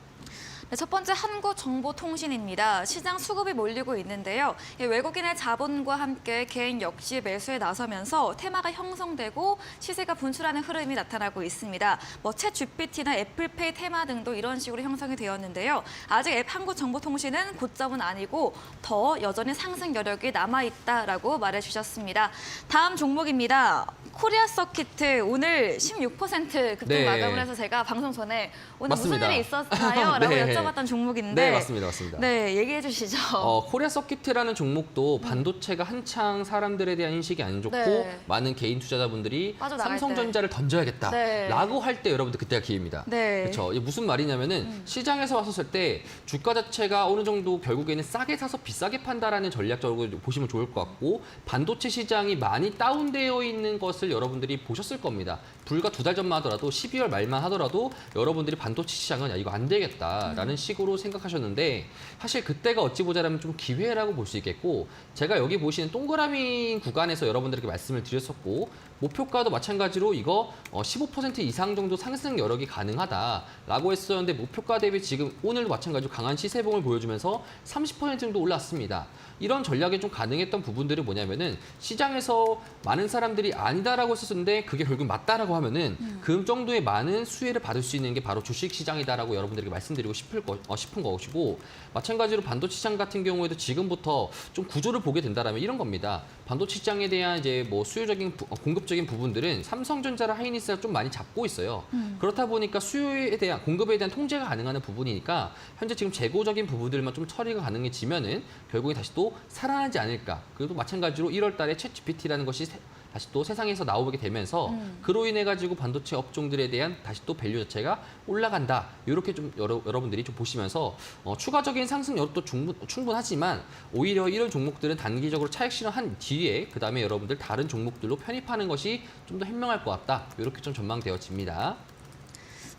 네, 첫 번째 한국정보통신입니다. 시장 수급이 몰리고 있는데요. 외국인의 자본과 함께 개인 역시 매수에 나서면서 테마가 형성되고 시세가 분출하는 흐름이 나타나고 있습니다. 챗 GPT나 애플페이 테마 등도 이런 식으로 형성이 되었는데요. 아직 한국정보통신은 고점은 아니고 더 여전히 상승 여력이 남아있다라고 말해주셨습니다. 다음 종목입니다. 코리아 서키트 오늘 16% 급등 네. 마감을 해서 제가 방송 전에 오늘 맞습니다. 무슨 일이 있었나요? 라고 네. 여쭤봤던 종목인데 네, 맞습니다. 네, 얘기해 주시죠. 코리아 서키트라는 종목도 반도체가 한창 사람들에 대한 인식이 안 좋고 네. 많은 개인 투자자분들이 빠져나갈 삼성전자를 던져야겠다라고 할 때 여러분들 그때가 기회입니다. 네. 그렇죠. 이게 무슨 말이냐면은 시장에서 왔었을 때 주가 자체가 어느 정도 결국에는 싸게 사서 비싸게 판다라는 전략적으로 보시면 좋을 것 같고 반도체 시장이 많이 다운되어 있는 것을 여러분들이 보셨을 겁니다. 불과 2달 전만 하더라도 12월 말만 하더라도 여러분들이 반도체 시장은 야 이거 안 되겠다라는 식으로 생각하셨는데 사실 그때가 어찌 보자라면 좀 기회라고 볼 수 있겠고 제가 여기 보시는 동그라미 구간에서 여러분들에게 말씀을 드렸었고 목표가도 마찬가지로 이거 15% 이상 정도 상승 여력이 가능하다라고 했었는데 목표가 대비 지금 오늘도 마찬가지로 강한 시세봉을 보여주면서 30% 정도 올랐습니다. 이런 전략이 좀 가능했던 부분들이 뭐냐면은 시장에서 많은 사람들이 아니다라고 했었는데 그게 결국 맞다라고 하면은 그 정도의 많은 수혜를 받을 수 있는 게 바로 주식 시장이다라고 여러분들에게 말씀드리고 싶은 것이고 마찬가지로 반도체 시장 같은 경우에도 지금부터 좀 구조를 보게 된다라면 이런 겁니다. 반도체 시장에 대한 이제 뭐 수요적인 공급적인 부분들은 삼성전자랑 하이닉스가 좀 많이 잡고 있어요. 그렇다 보니까 수요에 대한 공급에 대한 통제가 가능한 부분이니까 현재 지금 재고적인 부분들만 좀 처리가 가능해지면은 결국에 다시 또 살아나지 않을까. 그리고 마찬가지로 1월 달에 챗 GPT라는 것이 다시 또 세상에서 나오게 되면서 그로 인해 가지고 반도체 업종들에 대한 다시 또 밸류 자체가 올라간다. 이렇게 좀 여러분들이 좀 보시면서 추가적인 상승 여력도 충분하지만 오히려 이런 종목들은 단기적으로 차익 실현한 뒤에 그다음에 여러분들 다른 종목들로 편입하는 것이 좀 더 현명할 것 같다. 이렇게 좀 전망되어집니다.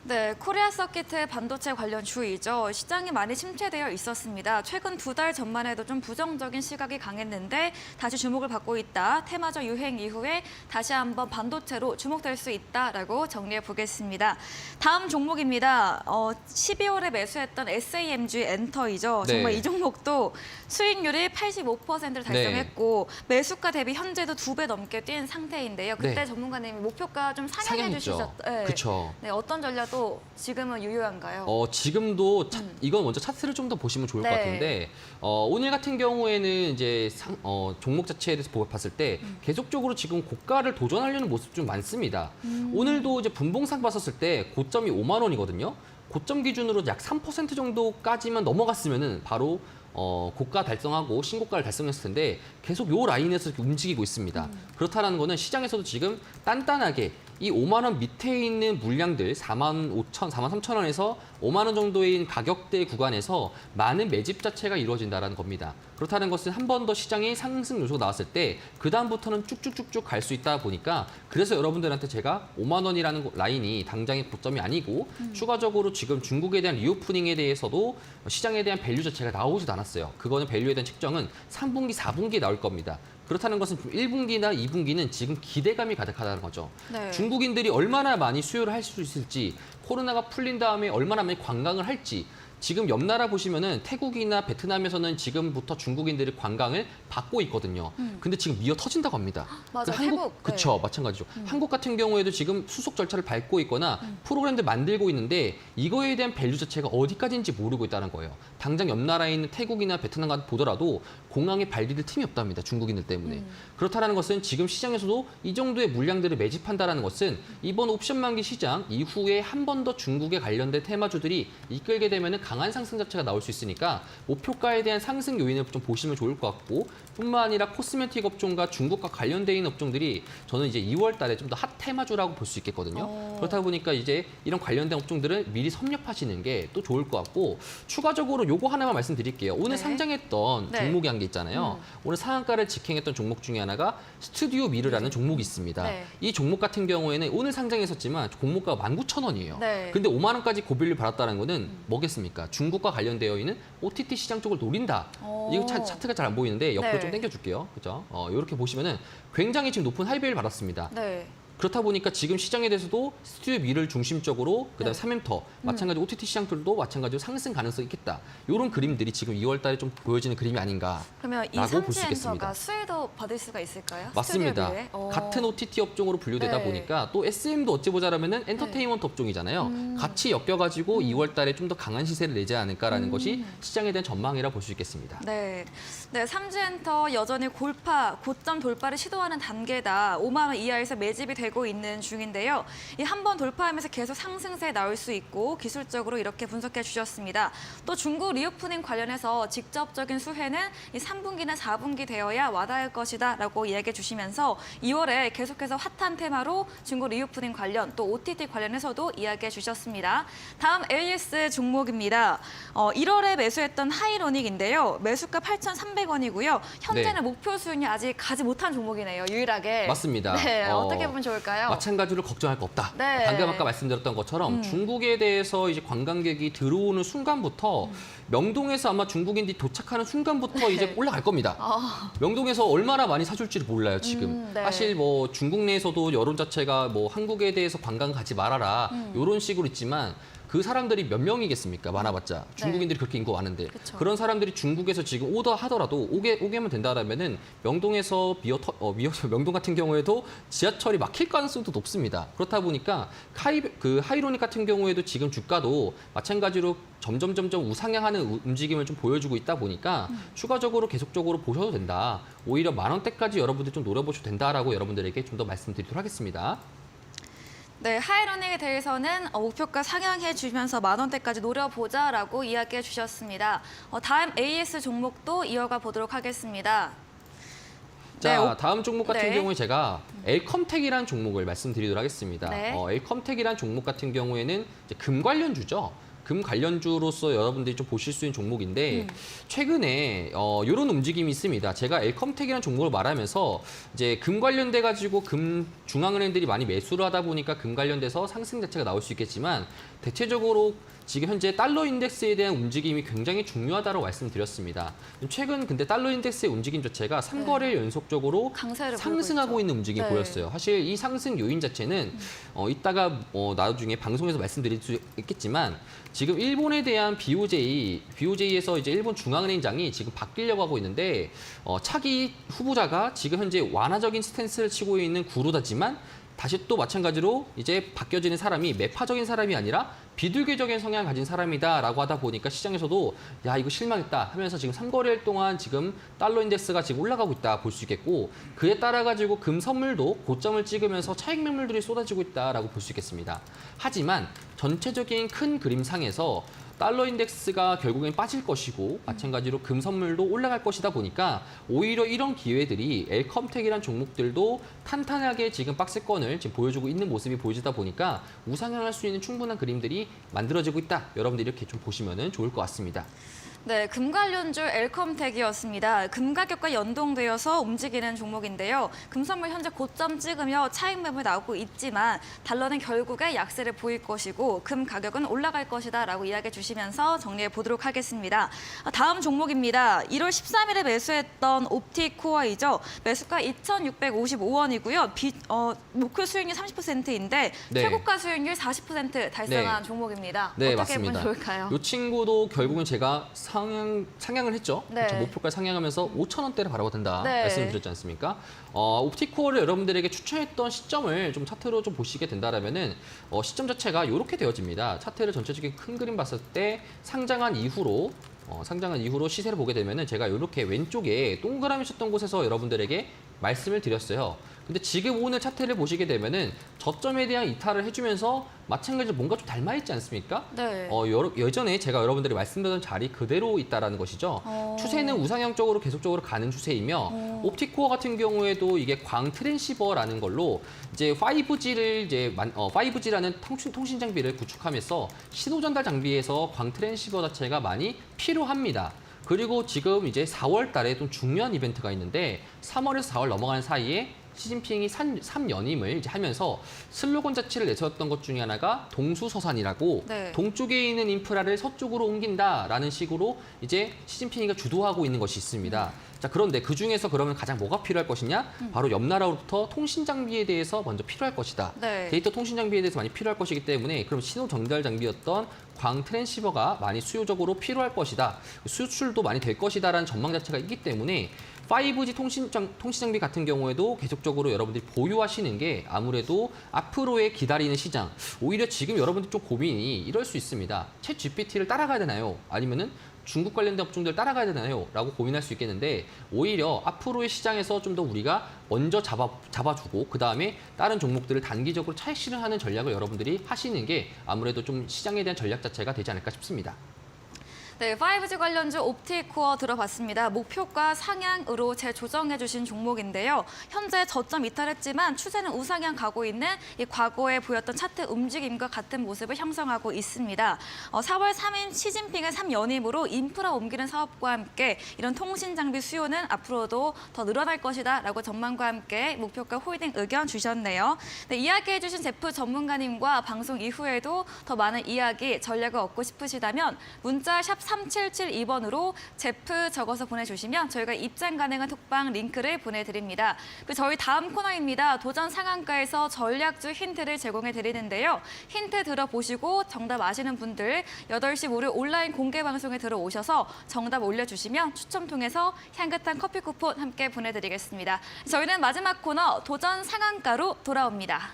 네, 코리아 서키트의 반도체 관련 주의죠. 시장이 많이 침체되어 있었습니다. 최근 2달 전만 해도 좀 부정적인 시각이 강했는데 다시 주목을 받고 있다. 테마적 유행 이후에 다시 한번 반도체로 주목될 수 있다라고 정리해 보겠습니다. 다음 종목입니다. 12월에 매수했던 SAMG 엔터이죠. 정말 네. 이 종목도 수익률이 85%를 달성했고 매수가 대비 현재도 2배 넘게 뛴 상태인데요. 그때 네. 전문가님이 목표가 좀 상향해 상향했죠. 주셨죠. 네. 그렇죠. 네, 어떤 전략도 지금은 유효한가요? 지금도 이건 먼저 차트를 좀 더 보시면 좋을 것 네. 같은데 오늘 같은 경우에는 이제 종목 자체에 대해서 봤을 때 계속적으로 지금 고가를 도전하려는 모습 좀 많습니다. 오늘도 이제 분봉상 봤었을 때 고점이 5만 원이거든요. 고점 기준으로 약 3% 정도까지만 넘어갔으면은 바로 고가 달성하고 신고가를 달성했을 텐데 계속 요 라인에서 이렇게 움직이고 있습니다. 그렇다는 거는 시장에서도 지금 단단하게 이 5만 원 밑에 있는 물량들 4만 5천, 4만 3천 원에서 5만 원 정도의 가격대 구간에서 많은 매집 자체가 이루어진다는 겁니다. 그렇다는 것은 한 번 더 시장에 상승 요소가 나왔을 때 그다음부터는 쭉쭉쭉쭉 갈 수 있다 보니까 그래서 여러분들한테 제가 5만 원이라는 라인이 당장의 고점이 아니고 추가적으로 지금 중국에 대한 리오프닝에 대해서도 시장에 대한 밸류 자체가 나오지도 않았어요. 그거는 밸류에 대한 측정은 3분기, 4분기에 나올 겁니다. 그렇다는 것은 1분기나 2분기는 지금 기대감이 가득하다는 거죠. 네. 중국인들이 얼마나 많이 수요를 할 수 있을지, 코로나가 풀린 다음에 얼마나 많이 관광을 할지, 지금 옆 나라 보시면은 태국이나 베트남에서는 지금부터 중국인들이 관광을 받고 있거든요. 근데 지금 미어 터진다고 합니다. 맞아, 한국, 태국. 그쵸, 네. 마찬가지죠. 한국 같은 경우에도 지금 수속 절차를 밟고 있거나 프로그램들 만들고 있는데 이거에 대한 밸류 자체가 어디까지인지 모르고 있다는 거예요. 당장 옆 나라에 있는 태국이나 베트남 같은 보더라도 공항에 발디딜 틈이 없답니다. 중국인들 때문에. 그렇다는 것은 지금 시장에서도 이 정도의 물량들을 매집한다는 것은 이번 옵션 만기 시장 이후에 한 번 더 중국에 관련된 테마주들이 이끌게 되면은 강한 상승 자체가 나올 수 있으니까 목표가에 대한 상승 요인을 좀 보시면 좋을 것 같고 뿐만 아니라 코스메틱 업종과 중국과 관련돼 있는 업종들이 저는 이제 2월 달에 좀 더 핫 테마주라고 볼 수 있겠거든요. 그렇다 보니까 이제 이런 관련된 업종들을 미리 섭렵하시는 게 또 좋을 것 같고 추가적으로 요거 하나만 말씀드릴게요. 오늘 네. 상장했던 네. 종목이 한 게 있잖아요. 오늘 상한가를 직행했던 종목 중에 하나가 스튜디오 미르라는 종목이 있습니다. 네. 이 종목 같은 경우에는 오늘 상장했었지만 종목가가 19,000원이에요. 네. 근데 5만 원까지 고비를 받았다는 거는 뭐겠습니까? 중국과 관련되어 있는 OTT 시장 쪽을 노린다. 이거 차트가 잘 안 보이는데 옆으로 네. 좀 당겨줄게요. 그죠? 이렇게 보시면은 굉장히 지금 높은 하이베이를 받았습니다. 네. 그렇다 보니까 지금 시장에 대해서도 스튜디오 미를 중심적으로 그다음에 네. 3엠터 마찬가지로 OTT 시장들도 마찬가지로 상승 가능성이 있겠다. 이런 그림들이 지금 2월 달에 좀 보여지는 그림이 아닌가. 그러면 이 라고 볼수 있겠습니다. 삼지엔터가 수혜도 받을 수가 있을까요? 맞습니다. 스튜디오 뷰에? 같은 OTT 업종으로 분류되다 네. 보니까 또 SM도 어찌 보자라면은 엔터테인먼트 업종이잖아요. 같이 엮여가지고 2월 달에 좀 더 강한 시세를 내지 않을까라는 것이 시장에 대한 전망이라 볼 수 있겠습니다. 네. 네, 삼지엔터 여전히 고점 돌파를 시도하는 단계다. 5만 원 이하에서 매집이 되고 있는 중인데요. 이 한 번 돌파하면서 계속 상승세 나올 수 있고 기술적으로 이렇게 분석해 주셨습니다. 또 중국 리오프닝 관련해서 직접적인 수혜는 이 3분기나 4분기 되어야 와닿을 것이다라고 이야기해 주시면서 2월에 계속해서 핫한 테마로 중국 리오프닝 관련 또 OTT 관련해서도 이야기해 주셨습니다. 다음 AS 종목입니다. 1월에 매수했던 하이로닉인데요. 매수가 8,300원이고요. 현재는 네. 목표 수익이 아직 가지 못한 종목이네요. 유일하게. 맞습니다. 네, 어떻게 보면 좋을까요? 마찬가지로 걱정할 거 없다. 네. 방금 아까 말씀드렸던 것처럼 중국에 대해서 이제 관광객이 들어오는 순간부터 명동에서 아마 중국인들이 도착하는 순간부터 이제 올라갈 겁니다. 명동에서 얼마나 많이 사줄지를 몰라요, 지금. 네. 사실 뭐 중국 내에서도 여론 자체가 뭐 한국에 대해서 관광 가지 말아라 이런 식으로 있지만 그 사람들이 몇 명이겠습니까? 많아봤자. 중국인들이 그렇게 인구가 많은데. 그쵸. 그런 사람들이 중국에서 지금 오더 하더라도 오게만 된다라면은 명동에서 명동 같은 경우에도 지하철이 막힐 가능성도 높습니다. 그렇다 보니까 하이로닉 같은 경우에도 지금 주가도 마찬가지로 점점 우상향하는 움직임을 좀 보여주고 있다 보니까 추가적으로 계속적으로 보셔도 된다. 오히려 10,000원대까지 여러분들 좀 노려보셔도 된다라고 여러분들에게 좀 더 말씀드리도록 하겠습니다. 네, 하이러닝에 대해서는 목표가 상향해 주면서 10,000원대까지 노려보자라고 이야기해 주셨습니다. 다음 AS 종목도 이어가 보도록 하겠습니다. 자, 다음 종목 같은 네. 경우에 제가 엘컴텍이라는 종목을 말씀드리도록 하겠습니다. 네. 엘컴텍이라는 종목 같은 경우에는 이제 금 관련주죠. 금 관련주로서 여러분들이 좀 보실 수 있는 종목인데 최근에 이런 움직임이 있습니다. 제가 엘컴텍이라는 종목을 말하면서 이제 금 관련돼 가지고 금 중앙은행들이 많이 매수를 하다 보니까 금 관련돼서 상승 자체가 나올 수 있겠지만 대체적으로 지금 현재 달러 인덱스에 대한 움직임이 굉장히 중요하다고 말씀드렸습니다. 최근 근데 달러 인덱스의 움직임 자체가 3거래일 연속적으로 강세를 상승하고 보이고 있죠. 있는 움직임이 네. 보였어요. 사실 이 상승 요인 자체는 이따가 나중에 방송에서 말씀드릴 수 있겠지만 지금 일본에 대한 BOJ에서 이제 일본 중앙은행장이 지금 바뀌려고 하고 있는데 차기 후보자가 지금 현재 완화적인 스탠스를 치고 있는 구로다지만 다시 또 마찬가지로 이제 바뀌어지는 사람이 매파적인 사람이 아니라 비둘기적인 성향을 가진 사람이다라고 하다 보니까 시장에서도 야 이거 실망했다 하면서 지금 3거래일 동안 지금 달러 인덱스가 지금 올라가고 있다 볼 수 있겠고 그에 따라 가지고 금 선물도 고점을 찍으면서 차익 매물들이 쏟아지고 있다라고 볼 수 있겠습니다. 하지만 전체적인 큰 그림상에서 달러 인덱스가 결국엔 빠질 것이고 마찬가지로 금 선물도 올라갈 것이다 보니까 오히려 이런 기회들이 엘컴텍이란 종목들도 탄탄하게 지금 박스권을 지금 보여주고 있는 모습이 보여지다 보니까 우상향할 수 있는 충분한 그림들이 만들어지고 있다. 여러분들이 이렇게 좀 보시면 좋을 것 같습니다. 네, 금 관련주 엘컴텍이었습니다. 금 가격과 연동되어서 움직이는 종목인데요. 금 선물 현재 고점 찍으며 차익 매물 나오고 있지만 달러는 결국에 약세를 보일 것이고 금 가격은 올라갈 것이다라고 이야기해 주시면서 정리해 보도록 하겠습니다. 다음 종목입니다. 1월 13일에 매수했던 옵티코어이죠. 매수가 2,655원이고요. 목표 수익률 30%인데 네. 최고가 수익률 40% 달성한 네. 종목입니다. 네, 어떻게 맞습니다. 보면 좋을까요? 이 친구도 결국은 제가 상향을 했죠. 네. 그렇죠. 목표가 상향하면서 5,000원대를 바라고 된다 네. 말씀을 드렸지 않습니까? 옵티코어를 여러분들에게 추천했던 시점을 좀 차트로 좀 보시게 된다라면은 시점 자체가 이렇게 되어집니다. 차트를 전체적인 큰 그림 봤을 때 상장한 이후로 시세를 보게 되면은 제가 이렇게 왼쪽에 동그라미 쳤던 곳에서 여러분들에게 말씀을 드렸어요. 근데 지금 오늘 차트를 보시게 되면은 저점에 대한 이탈을 해주면서 마찬가지로 뭔가 좀 닮아있지 않습니까? 네. 예전에 제가 여러분들이 말씀드렸던 자리 그대로 있다라는 것이죠. 추세는 우상향적으로 계속적으로 가는 추세이며 옵티코어 같은 경우에도 이게 광 트랜시버라는 걸로 이제 5G라는 통신 장비를 구축하면서 신호 전달 장비에서 광 트랜시버 자체가 많이 필요합니다. 그리고 지금 이제 4월 달에 좀 중요한 이벤트가 있는데 3월에서 4월 넘어가는 사이에 시진핑이 3연임을 이제 하면서 슬로건 자체를 내세웠던 것 중에 하나가 동수서산이라고 네. 동쪽에 있는 인프라를 서쪽으로 옮긴다라는 식으로 이제 시진핑이가 주도하고 있는 것이 있습니다. 자, 그런데 그 중에서 그러면 가장 뭐가 필요할 것이냐? 바로 옆 나라로부터 통신 장비에 대해서 먼저 필요할 것이다. 네. 데이터 통신 장비에 대해서 많이 필요할 것이기 때문에 그럼 신호 전달 장비였던 광 트랜시버가 많이 수요적으로 필요할 것이다. 수출도 많이 될 것이다라는 전망 자체가 있기 때문에 5G 통신 장비 같은 경우에도 계속적으로 여러분들이 보유하시는 게 아무래도 앞으로의 기다리는 시장. 오히려 지금 여러분들 좀 고민이 이럴 수 있습니다. 챗 GPT를 따라가야 되나요? 아니면은 중국 관련된 업종들 따라가야 되나요? 라고 고민할 수 있겠는데 오히려 앞으로의 시장에서 좀 더 우리가 먼저 잡아주고 그다음에 다른 종목들을 단기적으로 차익 실현하는 전략을 여러분들이 하시는 게 아무래도 좀 시장에 대한 전략 자체가 되지 않을까 싶습니다. 네, 5G 관련주 옵티코어 들어봤습니다. 목표가 상향으로 재조정해 주신 종목인데요. 현재 저점 이탈했지만 추세는 우상향 가고 있는 이 과거에 보였던 차트 움직임과 같은 모습을 형성하고 있습니다. 4월 3일 시진핑의 3연임으로 인프라 옮기는 사업과 함께 이런 통신 장비 수요는 앞으로도 더 늘어날 것이다라고 전망과 함께 목표가 홀딩 의견 주셨네요. 네, 이야기해 주신 제프 전문가님과 방송 이후에도 더 많은 이야기, 전략을 얻고 싶으시다면 문자 샵 3772번으로 제프 적어서 보내주시면 저희가 입장 가능한 톡방 링크를 보내드립니다. 저희 다음 코너입니다. 도전 상한가에서 전략주 힌트를 제공해 드리는데요. 힌트 들어보시고 정답 아시는 분들 8시 무료 온라인 공개 방송에 들어오셔서 정답 올려주시면 추첨 통해서 향긋한 커피 쿠폰 함께 보내드리겠습니다. 저희는 마지막 코너 도전 상한가로 돌아옵니다.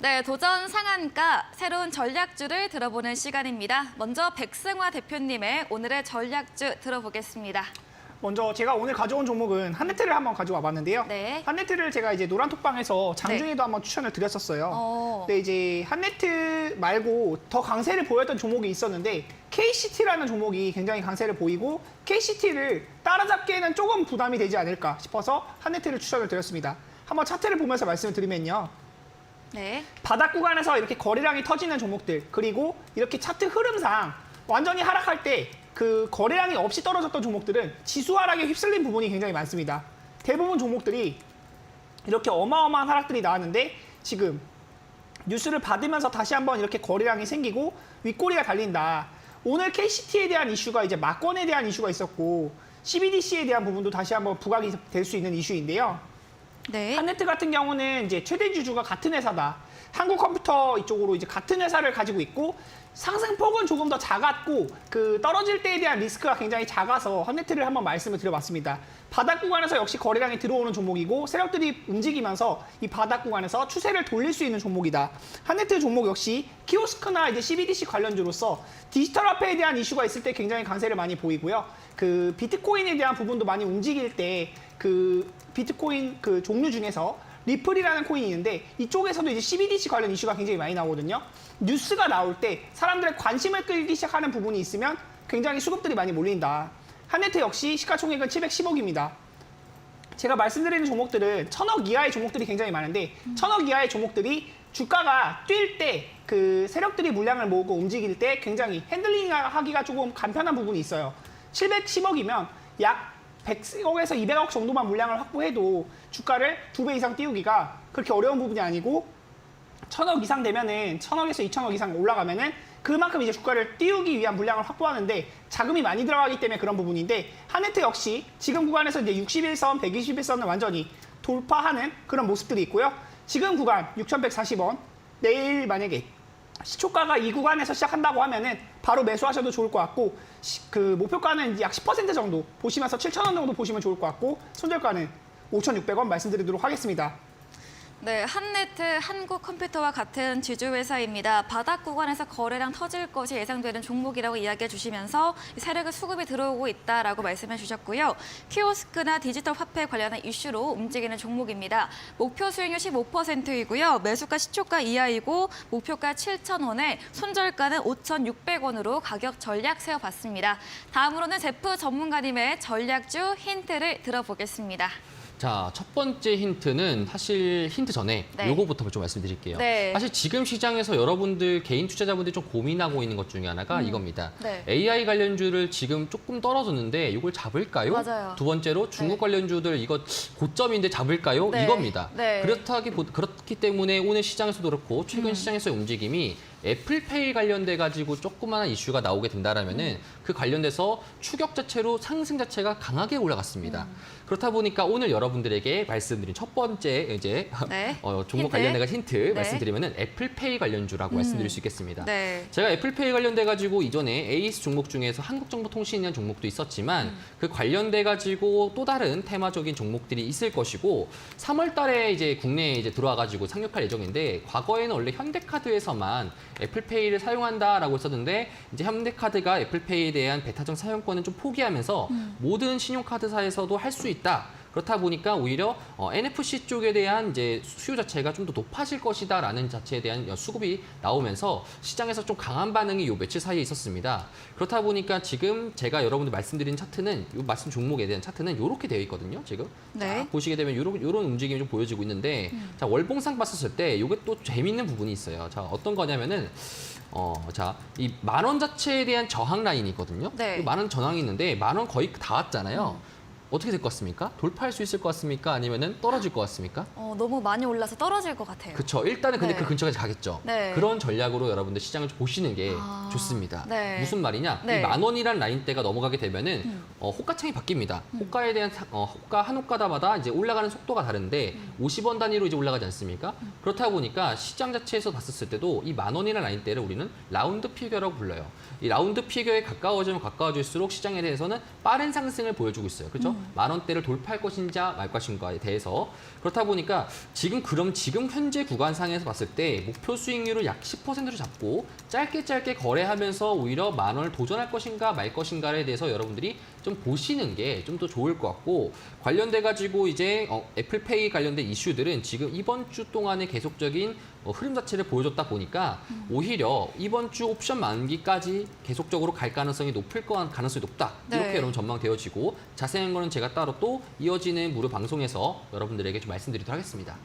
네, 도전 상한가 새로운 전략주를 들어보는 시간입니다. 먼저 백승화 대표님의 오늘의 전략주 들어보겠습니다. 먼저 제가 오늘 가져온 종목은 한네트를 한번 가져와 봤는데요. 네. 한네트를 제가 이제 노란톡방에서 장중에도 한번 추천을 드렸었어요. 근데 이제 한네트 말고 더 강세를 보였던 종목이 있었는데 KCT라는 종목이 굉장히 강세를 보이고 KCT를 따라잡기에는 조금 부담이 되지 않을까 싶어서 한네트를 추천을 드렸습니다. 한번 차트를 보면서 말씀을 드리면요. 네. 바닥 구간에서 이렇게 거래량이 터지는 종목들 그리고 이렇게 차트 흐름상 완전히 하락할 때 그 거래량이 없이 떨어졌던 종목들은 지수 하락에 휩쓸린 부분이 굉장히 많습니다. 대부분 종목들이 이렇게 어마어마한 하락들이 나왔는데 지금 뉴스를 받으면서 다시 한번 이렇게 거래량이 생기고 윗꼬리가 달린다. 오늘 KCT에 대한 이슈가 이제 막건에 대한 이슈가 있었고 CBDC에 대한 부분도 다시 한번 부각이 될 수 있는 이슈인데요. 네. 한네트 같은 경우는 이제 최대 주주가 같은 회사다. 한국컴퓨터 이쪽으로 이제 같은 회사를 가지고 있고 상승폭은 조금 더 작았고 그 떨어질 때에 대한 리스크가 굉장히 작아서 한네트를 한번 말씀을 드려봤습니다. 바닥 구간에서 역시 거래량이 들어오는 종목이고 세력들이 움직이면서 이 바닥 구간에서 추세를 돌릴 수 있는 종목이다. 한네트 종목 역시 키오스크나 이제 CBDC 관련주로서 디지털 화폐에 대한 이슈가 있을 때 굉장히 강세를 많이 보이고요. 그 비트코인에 대한 부분도 많이 움직일 때 그 비트코인 그 종류 중에서 리플이라는 코인이 있는데 이쪽에서도 이제 CBDC 관련 이슈가 굉장히 많이 나오거든요. 뉴스가 나올 때 사람들의 관심을 끌기 시작하는 부분이 있으면 굉장히 수급들이 많이 몰린다. 한네트 역시 시가총액은 710억입니다. 제가 말씀드리는 종목들은 1,000억 이하의 종목들이 굉장히 많은데 1,000억 이하의 종목들이 주가가 뛸 때 그 세력들이 물량을 모으고 움직일 때 굉장히 핸들링하기가 조금 간편한 부분이 있어요. 710억이면 약 100억에서 200억 정도만 물량을 확보해도 주가를 2배 이상 띄우기가 그렇게 어려운 부분이 아니고 1,000억 이상 되면은 1,000억에서 2,000억 이상 올라가면은 그만큼 이제 주가를 띄우기 위한 물량을 확보하는데 자금이 많이 들어가기 때문에 그런 부분인데 하네트 역시 지금 구간에서 이제 61선, 121선을 완전히 돌파하는 그런 모습들이 있고요. 지금 구간 6,140원 내일 만약에 시초가가 이 구간에서 시작한다고 하면은 바로 매수하셔도 좋을 것 같고 그 목표가는 약 10% 정도 보시면서 7,000원 정도 보시면 좋을 것 같고 손절가는 5,600원 말씀드리도록 하겠습니다. 네, 한네트 한국컴퓨터와 같은 지주회사입니다. 바닥 구간에서 거래량 터질 것이 예상되는 종목이라고 이야기해 주시면서 세력의 수급이 들어오고 있다라고 말씀해 주셨고요. 키오스크나 디지털 화폐 관련한 이슈로 움직이는 종목입니다. 목표 수익률 15%이고요. 매수가 시초가 이하이고 목표가 7,000원에 손절가는 5,600원으로 가격 전략 세워봤습니다. 다음으로는 제프 전문가님의 전략주 힌트를 들어보겠습니다. 자, 첫 번째 힌트는 사실 힌트 전에 네. 요거부터 좀 말씀드릴게요. 네. 사실 지금 시장에서 여러분들 개인 투자자분들이 좀 고민하고 있는 것 중에 하나가 이겁니다. 네. AI 관련주를 지금 조금 떨어졌는데 이걸 잡을까요? 맞아요. 두 번째로 중국 네. 관련주들 이거 고점인데 잡을까요? 네. 이겁니다. 네. 그렇기 때문에 오늘 시장에서도 그렇고 최근 시장에서의 움직임이 애플페이 관련돼 가지고 조그마한 이슈가 나오게 된다라면은 그 관련돼서 추격 자체로 상승 자체가 강하게 올라갔습니다. 그렇다 보니까 오늘 여러분들에게 말씀드린 첫 번째 이제 네. 종목 힌트. 관련돼 힌트 네. 말씀드리면은 애플페이 관련주라고 말씀드릴 수 있겠습니다. 네. 제가 애플페이 관련돼 가지고 이전에 에이스 종목 중에서 한국정보통신이라는 종목도 있었지만 그 관련돼 가지고 또 다른 테마적인 종목들이 있을 것이고 3월 달에 이제 국내에 이제 들어와 가지고 상륙할 예정인데 과거에는 원래 현대카드에서만 애플페이를 사용한다라고 했었는데 이제 현대카드가 애플페이에 대한 베타적 사용권을 좀 포기하면서 모든 신용카드사에서도 할 수 있다. 그렇다 보니까 오히려 NFC 쪽에 대한 이제 수요 자체가 좀 더 높아질 것이다라는 자체에 대한 수급이 나오면서 시장에서 좀 강한 반응이 요 며칠 사이에 있었습니다. 그렇다 보니까 지금 제가 여러분들 말씀드린 차트는 요 말씀 종목에 대한 차트는 이렇게 되어 있거든요. 지금 네. 자, 보시게 되면 요런 움직임이 좀 보여지고 있는데 자 월봉상 봤었을 때 이게 또 재밌는 부분이 있어요. 자 어떤 거냐면은 자, 이 10,000원 자체에 대한 저항 라인이 있거든요. 네. 10,000원 저항이 있는데 10,000원 거의 다 왔잖아요. 어떻게 될 것 같습니까? 돌파할 수 있을 것 같습니까? 아니면은 떨어질 것 같습니까? 너무 많이 올라서 떨어질 것 같아요. 그렇죠. 일단은 근데 네. 그 근처까지 가겠죠. 네. 그런 전략으로 여러분들 시장을 좀 보시는 게 아, 좋습니다. 네. 무슨 말이냐? 네. 이 10,000원이란 라인대가 넘어가게 되면은 호가창이 바뀝니다. 호가에 대한 호가 한 호가다마다 이제 올라가는 속도가 다른데 50원 단위로 이제 올라가지 않습니까? 그렇다 보니까 시장 자체에서 봤었을 때도 이 10,000원이라는 라인대를 우리는 라운드 피겨라고 불러요. 이 라운드 피겨에 가까워지면 가까워질수록 시장에 대해서는 빠른 상승을 보여주고 있어요. 그렇죠? 10,000원대를 돌파할 것인지 말 것인가에 대해서 그렇다 보니까 지금 현재 구간상에서 봤을 때 목표 수익률을 약 10%로 잡고 짧게 거래하면서 오히려 10,000원을 도전할 것인가 말 것인가에 대해서 여러분들이 좀 보시는 게 좀 더 좋을 것 같고 관련돼 가지고 이제 애플페이 관련된 이슈들은 지금 이번 주 동안의 계속적인 흐름 자체를 보여줬다 보니까 오히려 이번 주 옵션 만기까지 계속적으로 갈 가능성이 가능성이 높다. 네. 이렇게 여러분 전망되어지고 자세한 거는 제가 따로 또 이어지는 무료 방송에서 여러분들에게 좀 말씀드리도록 하겠습니다.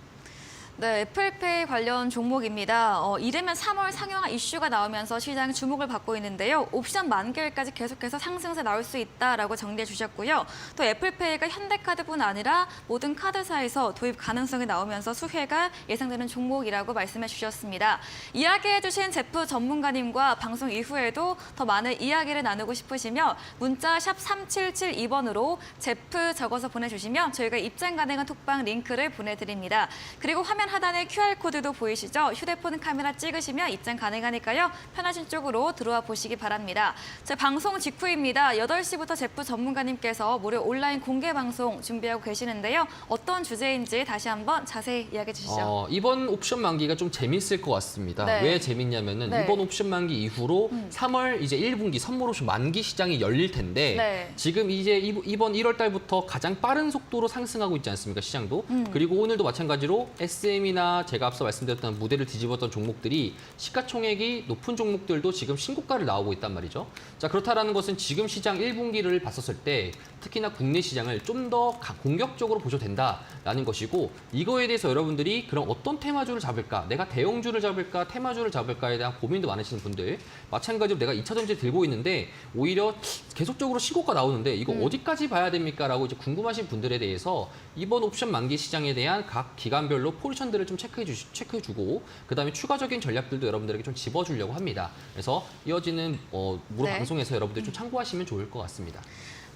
네, 애플페이 관련 종목입니다. 이르면 3월 상용화 이슈가 나오면서 시장 주목을 받고 있는데요. 옵션 만기일까지 계속해서 상승세 나올 수 있다라고 정리해 주셨고요. 또 애플페이가 현대카드뿐 아니라 모든 카드사에서 도입 가능성이 나오면서 수혜가 예상되는 종목이라고 말씀해 주셨습니다. 이야기해 주신 제프 전문가님과 방송 이후에도 더 많은 이야기를 나누고 싶으시면 문자 샵 3772번으로 제프 적어서 보내주시면 저희가 입장 가능한 톡방 링크를 보내드립니다. 그리고 화면 하단에 QR코드도 보이시죠? 휴대폰 카메라 찍으시면 입장 가능하니까요. 편하신 쪽으로 들어와 보시기 바랍니다. 제 방송 직후입니다. 8시부터 제프 전문가님께서 무료 온라인 공개 방송 준비하고 계시는데요. 어떤 주제인지 다시 한번 자세히 이야기해 주시죠. 이번 옵션 만기가 좀 재밌을 것 같습니다. 네. 왜 재밌냐면은 네. 이번 옵션 만기 이후로 3월 이제 1분기 선물 옵션 만기 시장이 열릴 텐데 네. 지금 이제 이번 1월 달부터 가장 빠른 속도로 상승하고 있지 않습니까? 시장도. 그리고 오늘도 마찬가지로 SM SM이나 제가 앞서 말씀드렸던 무대를 뒤집었던 종목들이 시가총액이 높은 종목들도 지금 신고가를 나오고 있단 말이죠. 자, 그렇다라는 것은 지금 시장 1분기를 봤었을 때 특히나 국내 시장을 좀 더 공격적으로 보셔도 된다라는 것이고, 이거에 대해서 여러분들이 그럼 어떤 테마주를 잡을까? 내가 대형주를 잡을까? 테마주를 잡을까에 대한 고민도 많으시는 분들, 마찬가지로 내가 2차 전지 들고 있는데 오히려 계속적으로 신고가 나오는데 이거 어디까지 봐야 됩니까? 라고 이제 궁금하신 분들에 대해서 이번 옵션 만기 시장에 대한 각 기간별로 포지션들을 좀 체크해주고 그다음에 추가적인 전략들도 여러분들에게 좀 집어주려고 합니다. 그래서 이어지는 무료 네. 방송에서 여러분들이 좀 참고하시면 좋을 것 같습니다.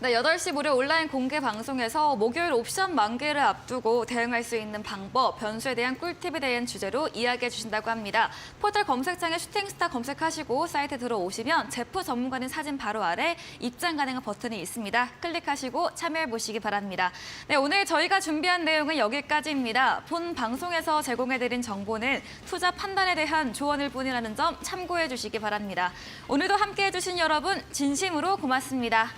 네, 8시 무료 온라인 공개 방송에서 목요일 옵션 만기를 앞두고 대응할 수 있는 방법, 변수에 대한 꿀팁에 대한 주제로 이야기해 주신다고 합니다. 포털 검색창에 슈팅스타 검색하시고 사이트 들어오시면 제프 전문가님 사진 바로 아래 입장 가능한 버튼이 있습니다. 클릭하시고 참여해 보시기 바랍니다. 네, 오늘 저희가 준비한 내용은 여기까지입니다. 본 방송에서 제공해드린 정보는 투자 판단에 대한 조언일 뿐이라는 점 참고해 주시기 바랍니다. 오늘도 함께해 주신 여러분 진심으로 고맙습니다.